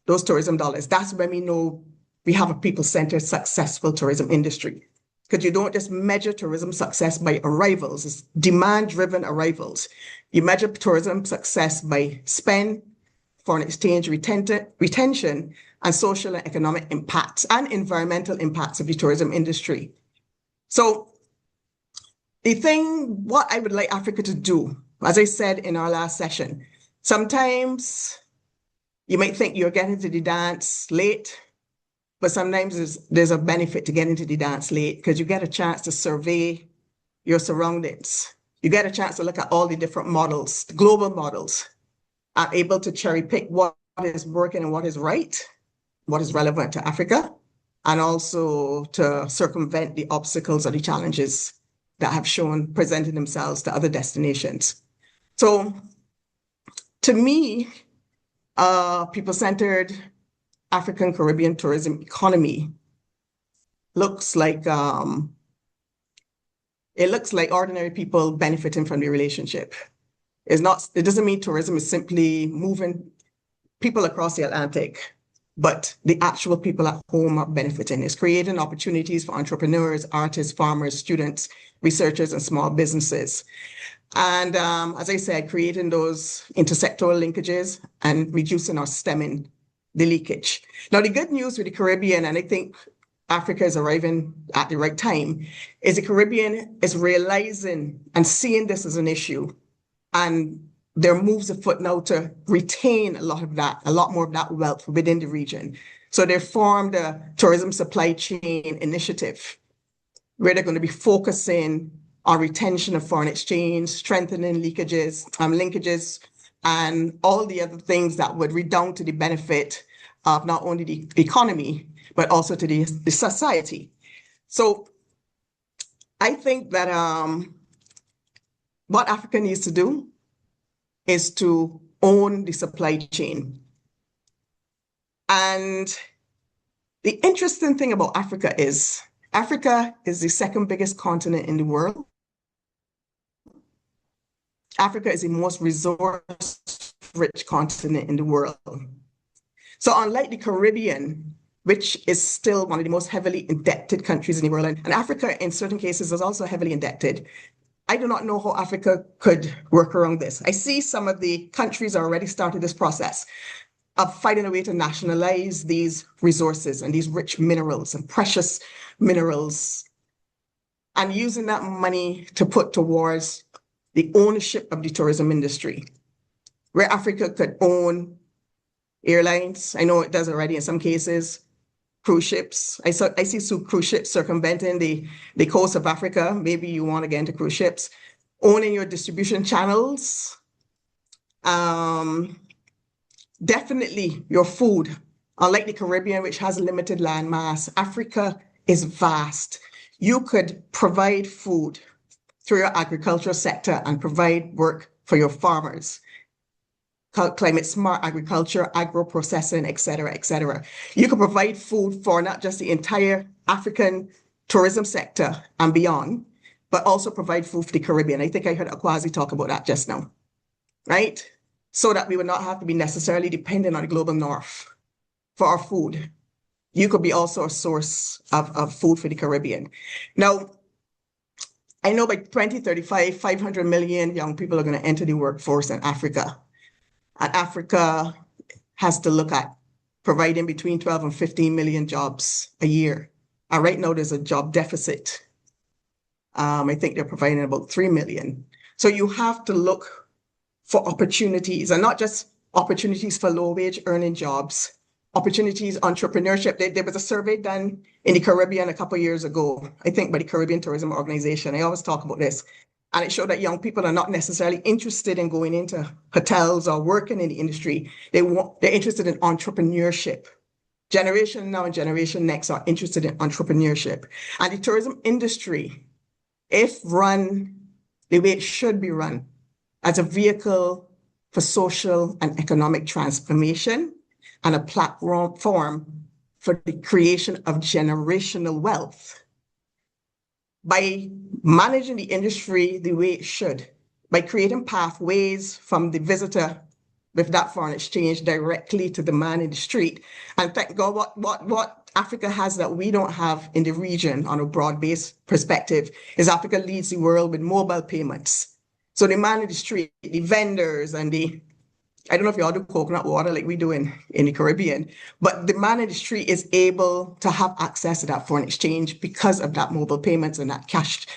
those tourism dollars. That's when we know we have a people-centered, successful tourism industry. Because you don't just measure tourism success by arrivals, it's demand-driven arrivals. You measure tourism success by spend, foreign exchange retention, and social and economic impacts and environmental impacts of the tourism industry. So what I would like Africa to do, as I said in our last session, sometimes you might think you're getting to the dance late, but sometimes there's a benefit to getting to the dance late because you get a chance to survey your surroundings. You get a chance to look at all the different models, the global models, are able to cherry pick what is working and what is right, what is relevant to Africa, and also to circumvent the obstacles or the challenges that have shown presenting themselves to other destinations. So to me, people-centered African Caribbean tourism economy looks like ordinary people benefiting from the relationship. It doesn't mean tourism is simply moving people across the Atlantic, but the actual people at home are benefiting. It's creating opportunities for entrepreneurs, artists, farmers, students, researchers, and small businesses. And as I said, creating those intersectoral linkages and reducing or stemming the leakage. Now, the good news with the Caribbean, and I think Africa is arriving at the right time, is the Caribbean is realizing and seeing this as an issue. And there moves afoot now to retain a lot more of that wealth within the region. So they formed a tourism supply chain initiative where they're going to be focusing on retention of foreign exchange, strengthening linkages, and all the other things that would redound to the benefit of not only the economy, but also to the society. So I think that what Africa needs to do is to own the supply chain. And the interesting thing about Africa is the second biggest continent in the world. Africa is the most resource-rich continent in the world. So unlike the Caribbean, which is still one of the most heavily indebted countries in the world, and Africa in certain cases is also heavily indebted, I do not know how Africa could work around this. I see some of the countries already started this process of finding a way to nationalize these resources and these rich minerals and precious minerals and using that money to put towards the ownership of the tourism industry, where Africa could own airlines. I know it does already in some cases, cruise ships. I see cruise ships circumventing the coast of Africa. Maybe you want to get into cruise ships. Owning your distribution channels. Definitely your food. Unlike the Caribbean, which has limited land mass, Africa is vast. You could provide food through your agricultural sector and provide work for your farmers. Climate smart agriculture, agro-processing, et cetera, et cetera. You could provide food for not just the entire African tourism sector and beyond, but also provide food for the Caribbean. I think I heard Akwasi talk about that just now, right? So that we would not have to be necessarily dependent on the global north for our food. You could be also a source of food for the Caribbean. Now, I know by 2035, 500 million young people are going to enter the workforce in Africa. And Africa has to look at providing between 12 and 15 million jobs a year. And right now there's a job deficit. I think they're providing about 3 million. So you have to look for opportunities, and not just opportunities for low-wage earning jobs, opportunities, entrepreneurship. There was a survey done in the Caribbean a couple of years ago, I think by the Caribbean Tourism Organization. I always talk about this. And it showed that young people are not necessarily interested in going into hotels or working in the industry. They're interested in entrepreneurship. Generation now and generation next are interested in entrepreneurship. And the tourism industry, if run the way it should be run, as a vehicle for social and economic transformation and a platform for the creation of generational wealth, by managing the industry the way it should, by creating pathways from the visitor with that foreign exchange directly to the man in the street. And thank God what Africa has that we don't have in the region on a broad-based perspective is Africa leads the world with mobile payments. So the man in the street, the vendors and the I don't know if y'all do coconut water like we do in the Caribbean, but the man in the street is able to have access to that foreign exchange because of that mobile payments and that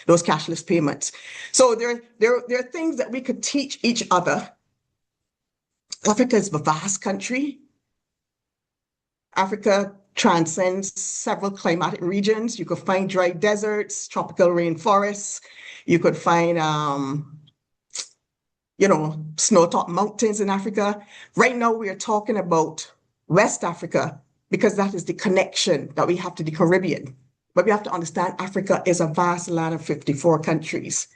those cashless payments. So there are things that we could teach each other. Africa is a vast country. Africa transcends several climatic regions. You could find dry deserts, tropical rainforests. You could find snow-topped mountains in Africa. Right now, we are talking about West Africa because that is the connection that we have to the Caribbean. But we have to understand Africa is a vast land of 54 countries.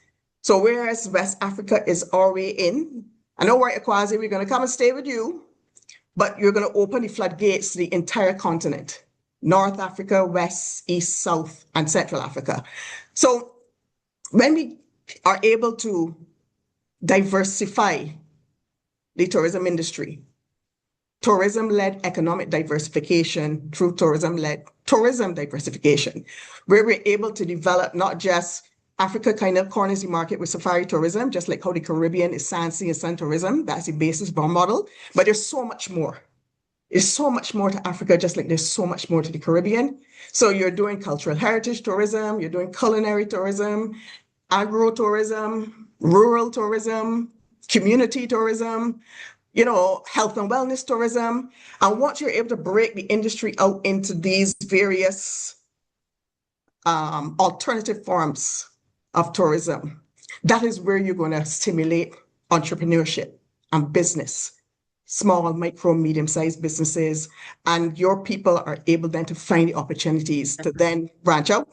So whereas West Africa is already in, I know we're Akwasi, we're going to come and stay with you, but you're going to open the floodgates to the entire continent, North Africa, West, East, South, and Central Africa. So when we are able to diversify the tourism industry, tourism-led economic diversification through tourism-led tourism diversification, where we're able to develop not just Africa kind of corners the market with safari tourism, just like how the Caribbean is Sandsea and sun tourism. That's the basis of our model. But there's so much more. There's so much more to Africa, just like there's so much more to the Caribbean. So you're doing cultural heritage tourism, you're doing culinary tourism, agro-tourism, rural tourism, community tourism, health and wellness tourism. And once you're able to break the industry out into these various alternative forms of tourism, that is where you're going to stimulate entrepreneurship and business, small, micro, medium-sized businesses, and your people are able then to find the opportunities to then branch out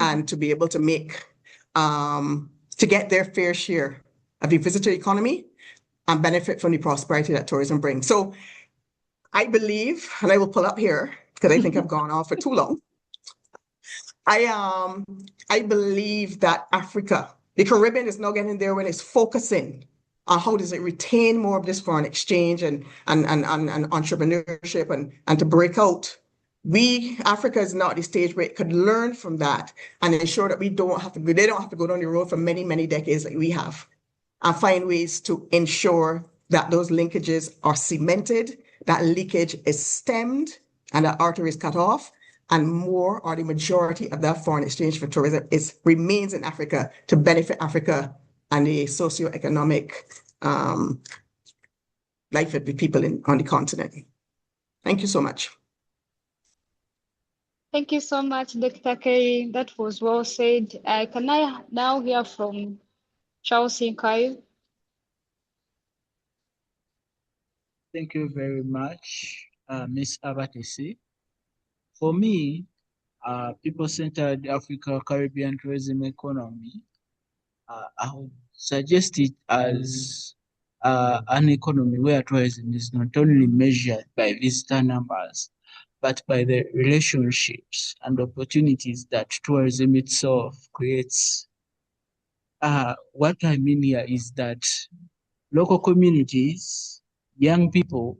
and to be able to make, to get their fair share of the visitor economy and benefit from the prosperity that tourism brings. So I believe, and I will pull up here because I think I've gone on for too long. I believe that Africa, the Caribbean is now getting there when it's focusing on how does it retain more of this foreign exchange and entrepreneurship and to break out. Africa is now at the stage where it could learn from that and ensure that they don't have to go down the road for many, many decades like we have, and find ways to ensure that those linkages are cemented, that leakage is stemmed, and that artery is cut off, and more or the majority of that foreign exchange for tourism remains in Africa to benefit Africa and the socioeconomic life of the people on the continent. Thank you so much. Thank you so much, Dr. Kerry. That was well said. Can I now hear from Charles Inkai? Thank you very much, Ms. Abatisi. For me, people-centered Africa Caribbean tourism economy, I would suggest it as an economy where tourism is not only measured by visitor numbers, but by the relationships and opportunities that tourism itself creates. What I mean here is that local communities, young people,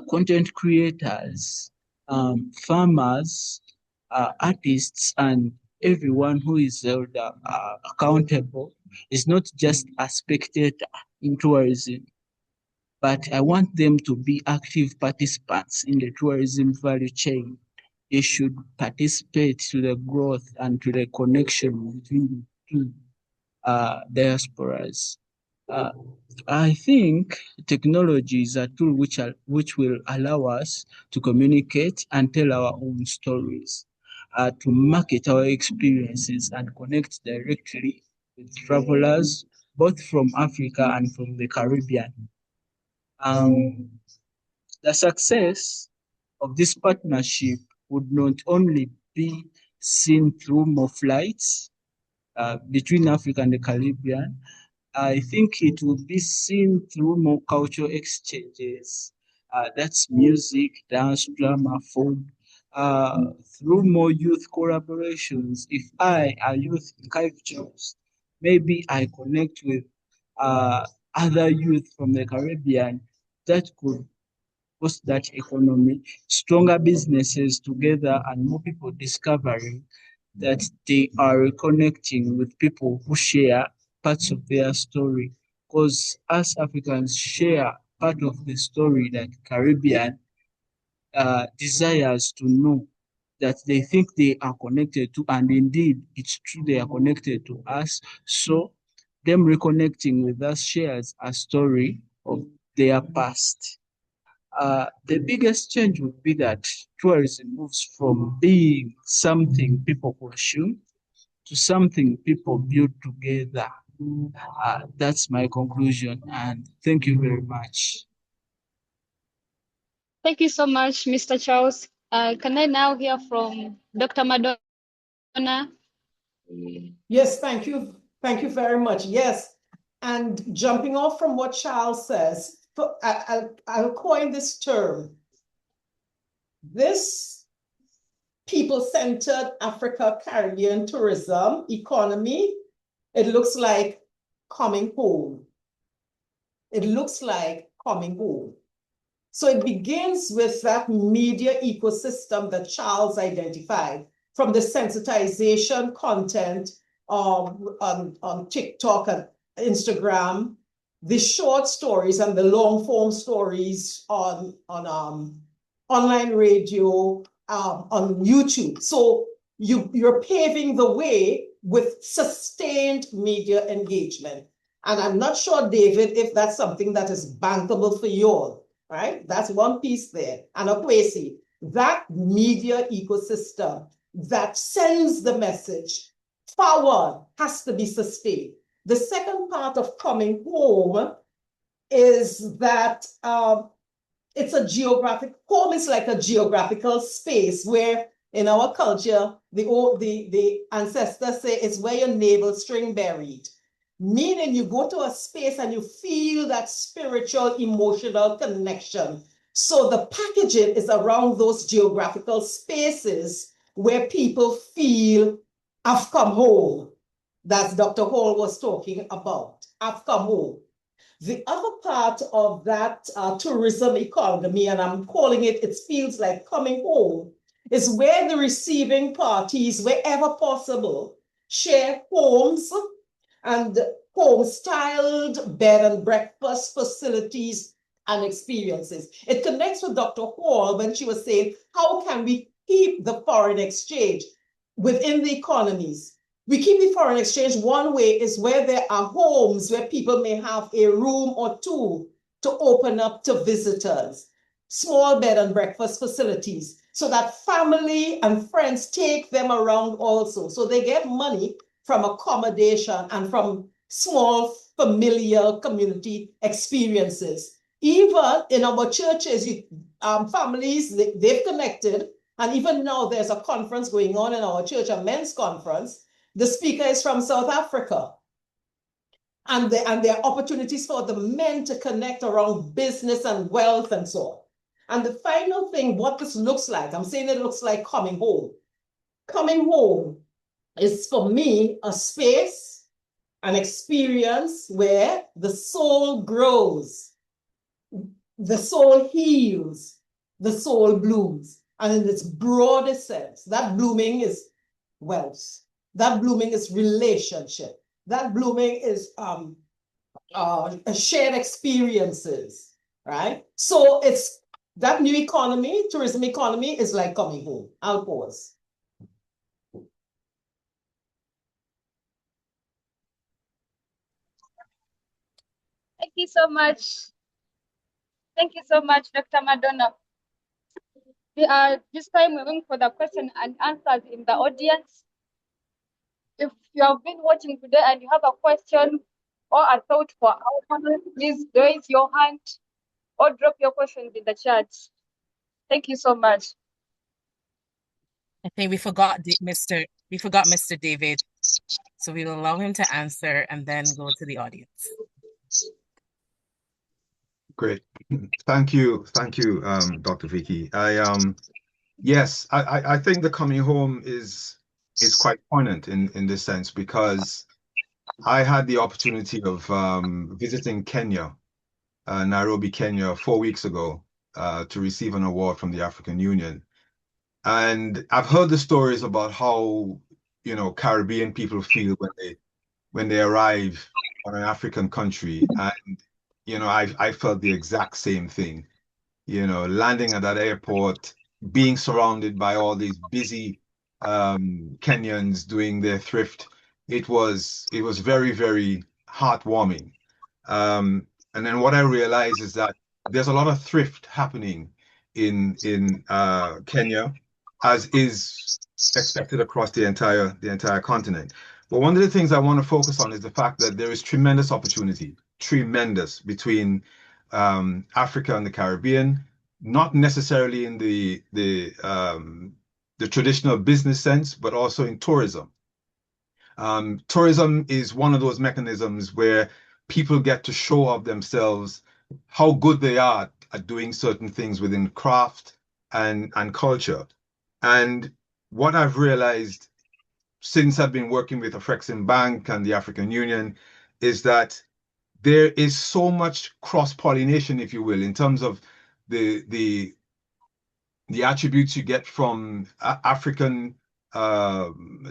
content creators, farmers, artists, and everyone who is held accountable is not just a spectator in tourism, but I want them to be active participants in the tourism value chain. They should participate to the growth and to the connection between the two diasporas. I think technology is a tool which will allow us to communicate and tell our own stories, to market our experiences and connect directly with travelers, both from Africa and from the Caribbean. The success of this partnership would not only be seen through more flights between Africa and the Caribbean. I think it will be seen through more cultural exchanges. That's music, dance, drama, food, through more youth collaborations. If I, a youth in Kaivichos, maybe I connect with other youth from the Caribbean, that could boost that economy, stronger businesses together, and more people discovering that they are connecting with people who share parts of their story. Because us Africans share part of the story that Caribbean desires to know, that they think they are connected to, and indeed it's true they are connected to us. So them reconnecting with us shares a story of their past. The biggest change would be that tourism moves from being something people consume to something people build together. That's my conclusion, and thank you very much. Thank you so much, Mr. Charles. Can I now hear from Dr. Madonna? Yes, thank you. Thank you very much. Yes. And jumping off from what Charles says, I'll coin this term. This people-centered Africa Caribbean tourism economy, it looks like coming home. It looks like coming home. So it begins with that media ecosystem that Charles identified, from the sensitization content on TikTok and Instagram, the short stories and the long form stories on online radio, on YouTube. So you're paving the way with sustained media engagement. And I'm not sure, David, if that's something that is bankable for you all. Right? That's one piece there. And Akwasi, that media ecosystem that sends the message forward has to be sustained. The second part of coming home is that it's a home is like a geographical space where in our culture, the ancestors say it's where your navel string buried. Meaning you go to a space and you feel that spiritual, emotional connection. So the packaging is around those geographical spaces where people feel, I've come home. That's Dr. Hall was talking about. I've come home. The other part of that tourism economy, and I'm calling it feels like coming home, is where the receiving parties, wherever possible, share homes and home-styled bed and breakfast facilities and experiences. It connects with Dr. Hall when she was saying, how can we keep the foreign exchange within the economies? We keep the foreign exchange. One way is where there are homes where people may have a room or two to open up to visitors, small bed and breakfast facilities, so that family and friends take them around also. So they get money from accommodation and from small familial community experiences. Even in our churches, families, they've connected. And even now there's a conference going on in our church, a men's conference. The speaker is from South Africa. And there are opportunities for the men to connect around business and wealth and so on. And the final thing, what this looks like, I'm saying it looks like coming home. Coming home is, for me, a space, an experience where the soul grows, the soul heals, the soul blooms. And in its broadest sense, that blooming is wealth. That blooming is relationship. That blooming is shared experiences, right? So it's that new economy, tourism economy, is like coming home. I'll pause. Thank you so much. Thank you so much, Dr. Madonna. We are this time moving for the question and answers in the audience. If you have been watching today and you have a question or a thought for our panel, please raise your hand or drop your questions in the chat. Thank you so much. I think we forgot Mr. David. So we will allow him to answer and then go to the audience. Great. Thank you, Dr. Vicky. Yes, I think the coming home is quite poignant in this sense, because I had the opportunity of visiting Kenya, Nairobi, Kenya, 4 weeks ago, to receive an award from the African Union. And I've heard the stories about how, Caribbean people feel when they arrive on an African country. And You know, I felt the exact same thing. You know, landing at that airport, being surrounded by all these busy Kenyans doing their thrift, it was very, very heartwarming. And then what I realized is that there's a lot of thrift happening in Kenya, as is expected across the entire continent. But one of the things I want to focus on is the fact that there is tremendous opportunity, tremendous, between Africa and the Caribbean, not necessarily in the traditional business sense, but also in tourism. Tourism is one of those mechanisms where people get to show off themselves, how good they are at doing certain things within craft and culture. And what I've realized since I've been working with Afrexim Bank and the African Union is that there is so much cross-pollination, if you will, in terms of the attributes you get from African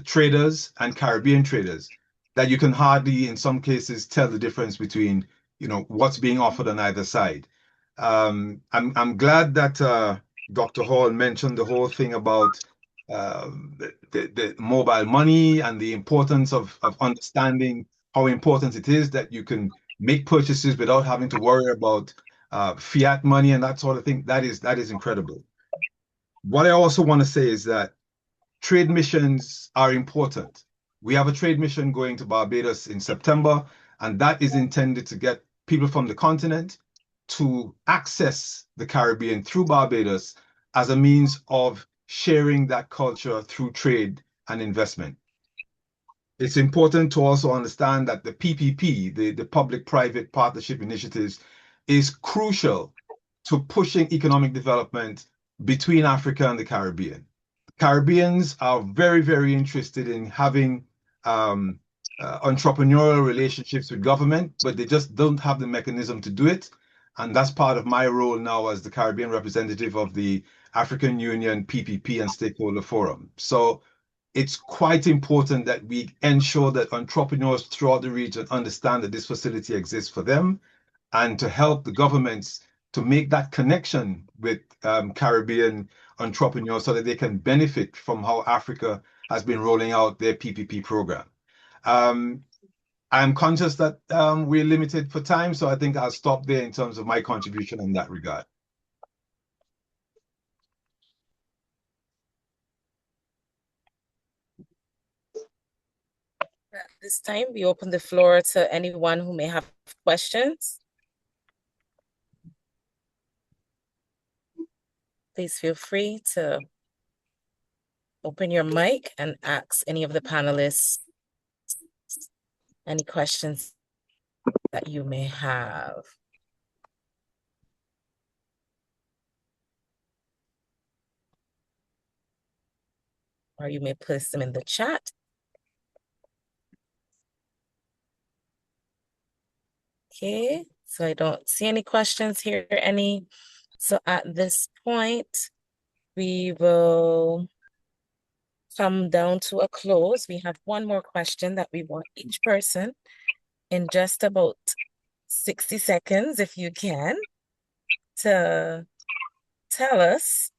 traders and Caribbean traders, that you can hardly, in some cases, tell the difference between, you know, what's being offered on either side. I'm glad that Dr. Hall mentioned the whole thing about the mobile money and the importance of understanding how important it is that you can make purchases without having to worry about fiat money and that sort of thing. That is incredible. What I also want to say is that trade missions are important. We have a trade mission going to Barbados in September, and that is intended to get people from the continent to access the Caribbean through Barbados as a means of sharing that culture through trade and investment. It's important to also understand that the PPP, the public-private partnership initiatives, is crucial to pushing economic development between Africa and the Caribbean. Caribbeans are very, very interested in having entrepreneurial relationships with government, but they just don't have the mechanism to do it. And that's part of my role now as the Caribbean representative of the African Union PPP and Stakeholder Forum. So it's quite important that we ensure that entrepreneurs throughout the region understand that this facility exists for them, and to help the governments to make that connection with Caribbean entrepreneurs so that they can benefit from how Africa has been rolling out their PPP program. I'm conscious that we're limited for time, so I think I'll stop there in terms of my contribution in that regard. At this time, we open the floor to anyone who may have questions. Please feel free to open your mic and ask any of the panelists any questions that you may have. Or you may place them in the chat. Okay, so I don't see any questions here, So at this point, we will come down to a close. We have one more question that we want each person in just about 60 seconds, if you can, to tell us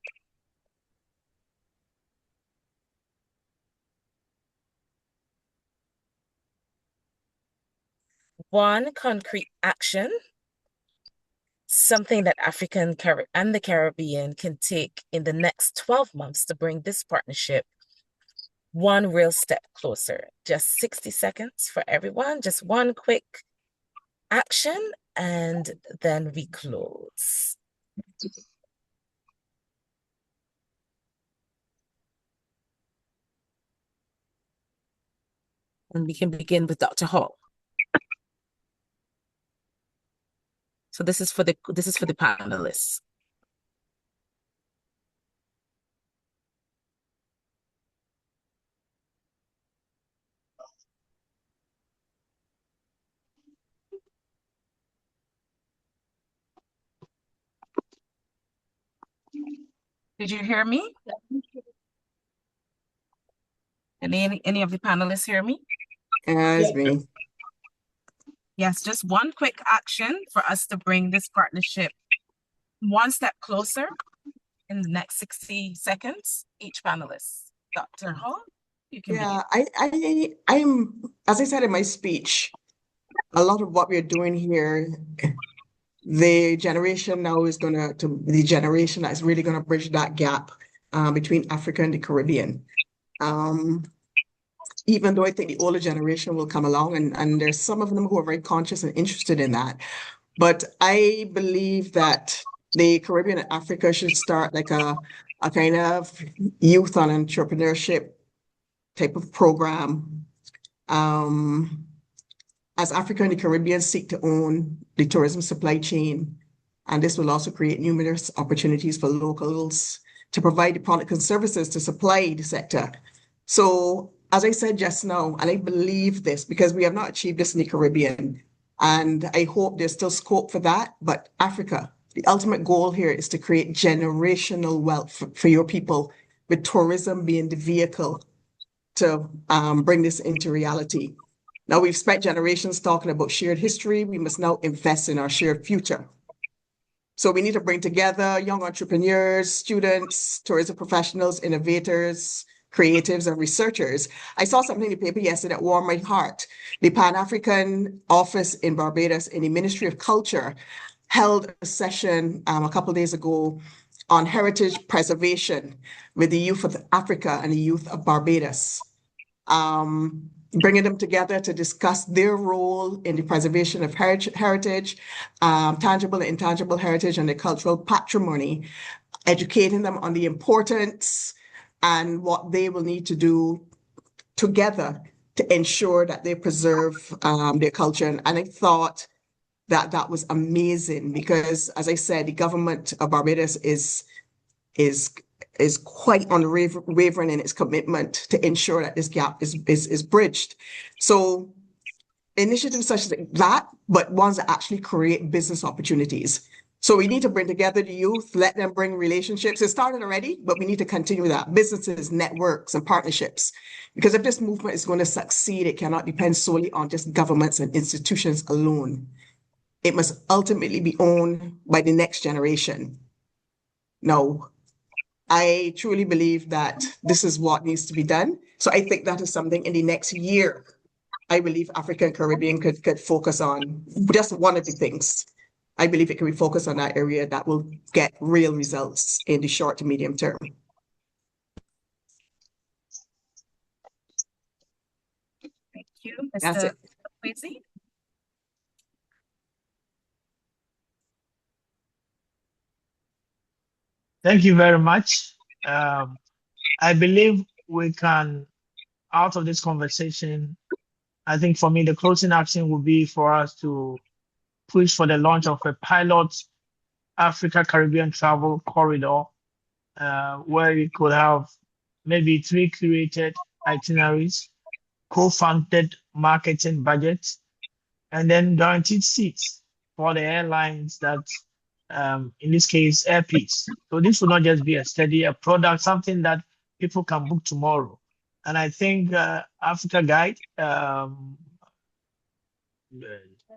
one concrete action, something that African and the Caribbean can take in the next 12 months to bring this partnership one real step closer. Just 60 seconds for everyone, just one quick action, and then we close. And we can begin with Dr. Hall. So this is for the panelists. Did you hear me? Any of the panelists hear me? It's me. Yes, just one quick action for us to bring this partnership one step closer in the next 60 seconds, each panelist. Dr. Hall, you can begin. Yeah, I'm, as I said in my speech, a lot of what we're doing here, the generation now is the generation that's really gonna bridge that gap between Africa and the Caribbean. Even though I think the older generation will come along, and there's some of them who are very conscious and interested in that. But I believe that the Caribbean and Africa should start like a kind of youth on entrepreneurship type of program. As Africa and the Caribbean seek to own the tourism supply chain, and this will also create numerous opportunities for locals to provide the product and services to supply the sector. So, as I said just now, and I believe this because we have not achieved this in the Caribbean, and I hope there's still scope for that, but Africa, the ultimate goal here is to create generational wealth for your people, with tourism being the vehicle to bring this into reality. Now, we've spent generations talking about shared history. We must now invest in our shared future. So we need to bring together young entrepreneurs, students, tourism professionals, innovators, creatives, and researchers. I saw something in the paper yesterday that warmed my heart. The Pan-African office in Barbados in the Ministry of Culture held a session a couple of days ago on heritage preservation with the youth of Africa and the youth of Barbados, bringing them together to discuss their role in the preservation of heritage, tangible and intangible heritage, and the cultural patrimony, educating them on the importance and what they will need to do together to ensure that they preserve their culture. And I thought that that was amazing because, as I said, the government of Barbados is quite unwavering in its commitment to ensure that this gap is bridged. So initiatives such as that, but ones that actually create business opportunities. So we need to bring together the youth, let them bring relationships. It started already, but we need to continue that. Businesses, networks, and partnerships. Because if this movement is going to succeed, it cannot depend solely on just governments and institutions alone. It must ultimately be owned by the next generation. Now, I truly believe that this is what needs to be done. So I think that is something in the next year, I believe Africa and Caribbean could focus on. Just one of the things. I believe it can be focused on that area that will get real results in the short to medium term. Thank you, That's Mr. it. Akwasi. Thank you very much. I believe we can, out of this conversation, I think for me, the closing action would be for us to push for the launch of a pilot Africa-Caribbean travel corridor, where we could have maybe 3 curated itineraries, co-funded marketing budgets, and then guaranteed seats for the airlines that, in this case, Air Peace. So this will not just be a product, something that people can book tomorrow. And I think Africa Guide,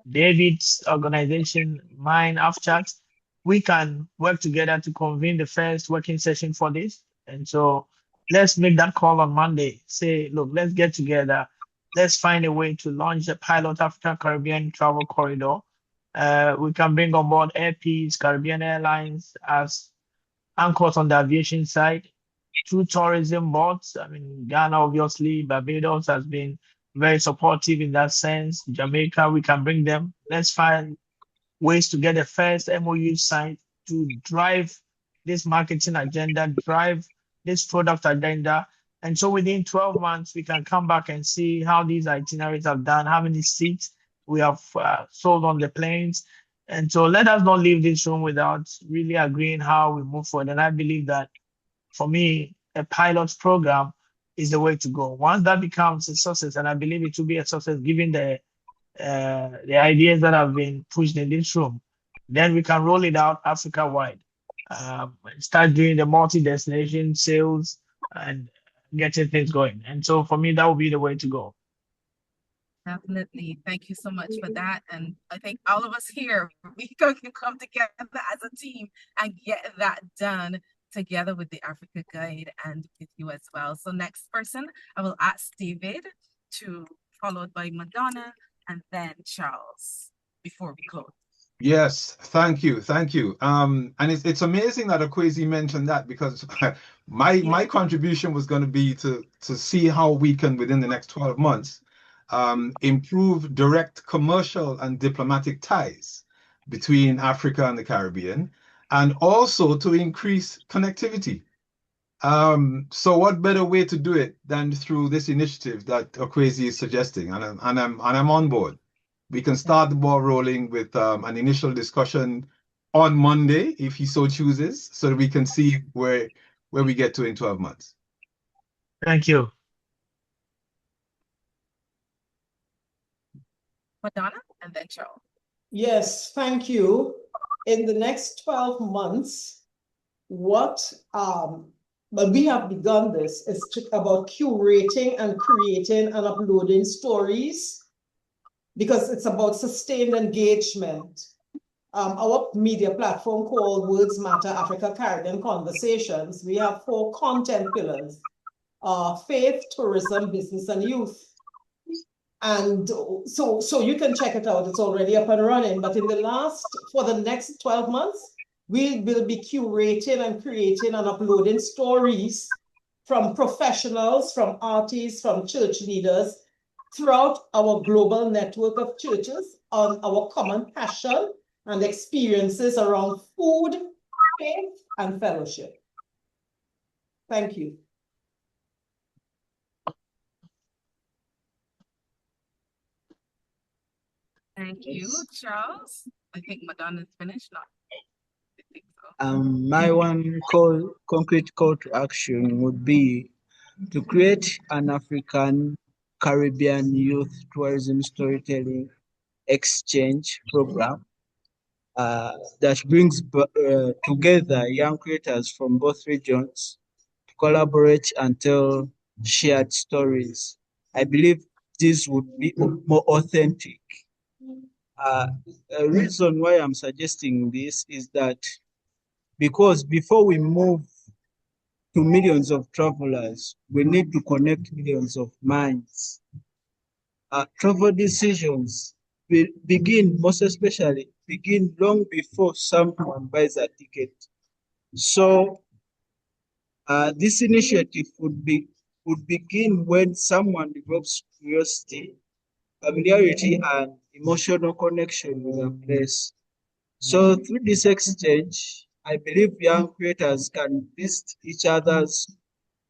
David's organization, mine, AFCHAT, we can work together to convene the first working session for this. And so let's make that call on Monday. Say, look, let's get together. Let's find a way to launch a pilot Africa-Caribbean travel corridor. We can bring on board Air Peace, Caribbean Airlines as anchors on the aviation side. 2 tourism boards. I mean, Ghana, obviously, Barbados has been very supportive in that sense. Jamaica, we can bring them. Let's find ways to get the first MOU signed to drive this marketing agenda, drive this product agenda. And so within 12 months, we can come back and see how these itineraries have done, how many seats we have sold on the planes. And so let us not leave this room without really agreeing how we move forward. And I believe that for me, a pilot program is the way to go. Once that becomes a success, and I believe it will be a success given the ideas that have been pushed in this room, then we can roll it out Africa-wide. Start doing the multi-destination sales and getting things going. And so for me, that would be the way to go. Definitely. Thank you so much for that. And I think all of us here, we can come together as a team and get that done together with the Africa Guide and with you as well. So next person, I will ask David, followed by Madonna and then Charles before we close. Yes, thank you, thank you. And it's amazing that Akwasi mentioned that, because my contribution was going to be to see how we can, within the next 12 months, improve direct commercial and diplomatic ties between Africa and the Caribbean, and also to increase connectivity. So what better way to do it than through this initiative that Akwasi is suggesting, and I'm on board. We can start the ball rolling with an initial discussion on Monday, if he so chooses, so that we can see where we get to in 12 months. Thank you. Madonna and then Charles. Yes, thank you. In the next 12 months, but we have begun this, is about curating and creating and uploading stories, because it's about sustained engagement. Our media platform called Words Matter Africa Caribbean Conversations, we have 4 content pillars: faith, tourism, business, and youth. And so you can check it out. It's already up and running. But for the next 12 months, we will be curating and creating and uploading stories from professionals, from artists, from church leaders throughout our global network of churches on our common passion and experiences around food, faith, and fellowship. Thank you. Thank you, Charles. I think Madonna's finished. No, I think so. My one concrete call to action would be to create an African Caribbean youth tourism storytelling exchange program that brings together young creators from both regions to collaborate and tell shared stories. I believe this would be more authentic. A reason why I'm suggesting this is that because before we move to millions of travelers, we need to connect millions of minds. Travel decisions will begin, most especially, begin long before someone buys a ticket. So this initiative would begin when someone develops curiosity, familiarity, and emotional connection with a place. So through this exchange, I believe young creators can visit each other's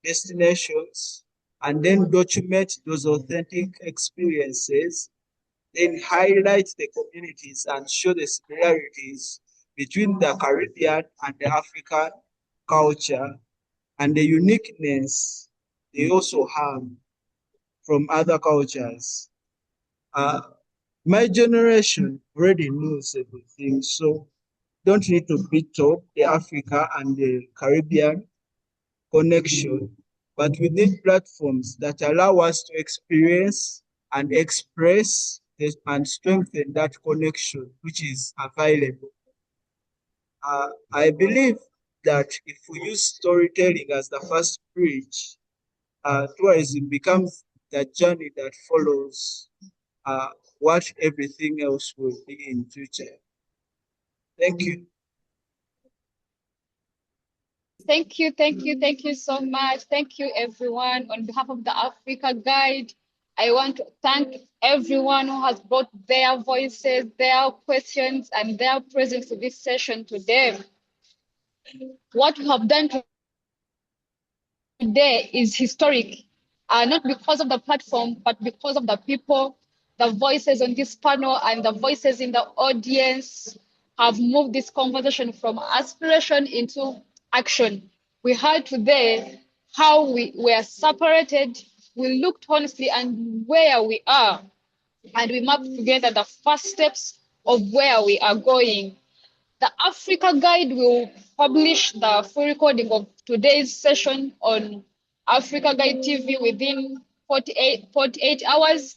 destinations and then document those authentic experiences, then highlight the communities and show the similarities between the Caribbean and the African culture and the uniqueness they also have from other cultures. My generation already knows everything, so don't need to beat up the Africa and the Caribbean connection, but we need platforms that allow us to experience and express and strengthen that connection which is available. I believe that if we use storytelling as the first bridge, tourism becomes the journey that follows what everything else will be in future. Thank you. Thank you so much. Thank you, everyone. On behalf of the Africa Guide, I want to thank everyone who has brought their voices, their questions, and their presence to this session today. What we have done today is historic, not because of the platform, but because of the people, the voices on this panel, and the voices in the audience have moved this conversation from aspiration into action. We heard today how we were separated, we looked honestly and where we are, and we mapped together the first steps of where we are going. The Africa Guide will publish the full recording of today's session on Africa Guide TV within 48 hours.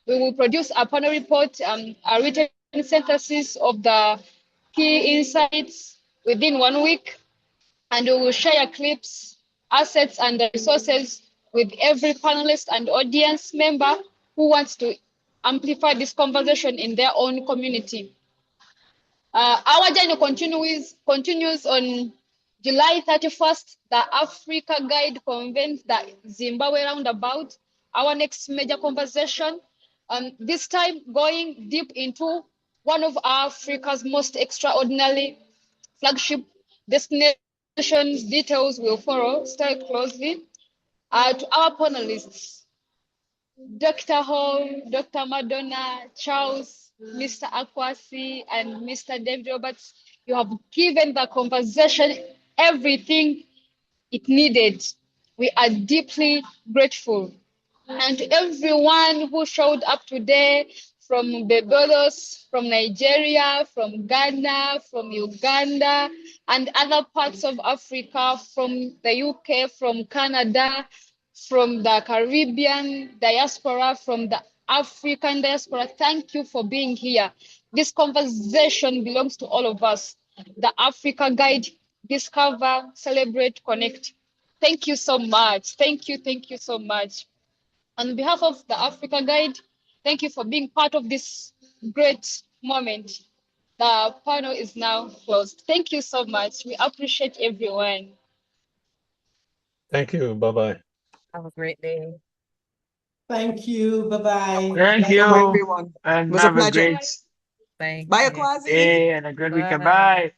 We will produce a panel report, a written synthesis of the key insights within 1 week, and we will share clips, assets, and resources with every panelist and audience member who wants to amplify this conversation in their own community. Our journey continues on July 31st. The Africa Guide convenes the Zimbabwe Roundabout, our next major conversation. This time going deep into one of Africa's most extraordinary flagship destinations. Details will follow. Stay closely. To our panelists, Dr. Hall, Dr. Madonna, Charles, Mr. Akwasi, and Mr. David Roberts, you have given the conversation everything it needed. We are deeply grateful. And to everyone who showed up today from Barbados, from Nigeria, from Ghana, from Uganda, and other parts of Africa, from the UK, from Canada, from the Caribbean diaspora, from the African diaspora, thank you for being here. This conversation belongs to all of us. The Africa Guide, Discover, Celebrate, Connect. Thank you so much. Thank you so much. On behalf of the Africa Guide, thank you for being part of this great moment. The panel is now closed. Thank you so much. We appreciate everyone. Thank you. Bye-bye. Have a great day. Thank you. Bye-bye. Thank Welcome, you. everyone. It And was a have a pleasure. great Thank Bye, you. Akwasi. day and a good weekend. Bye. Bye.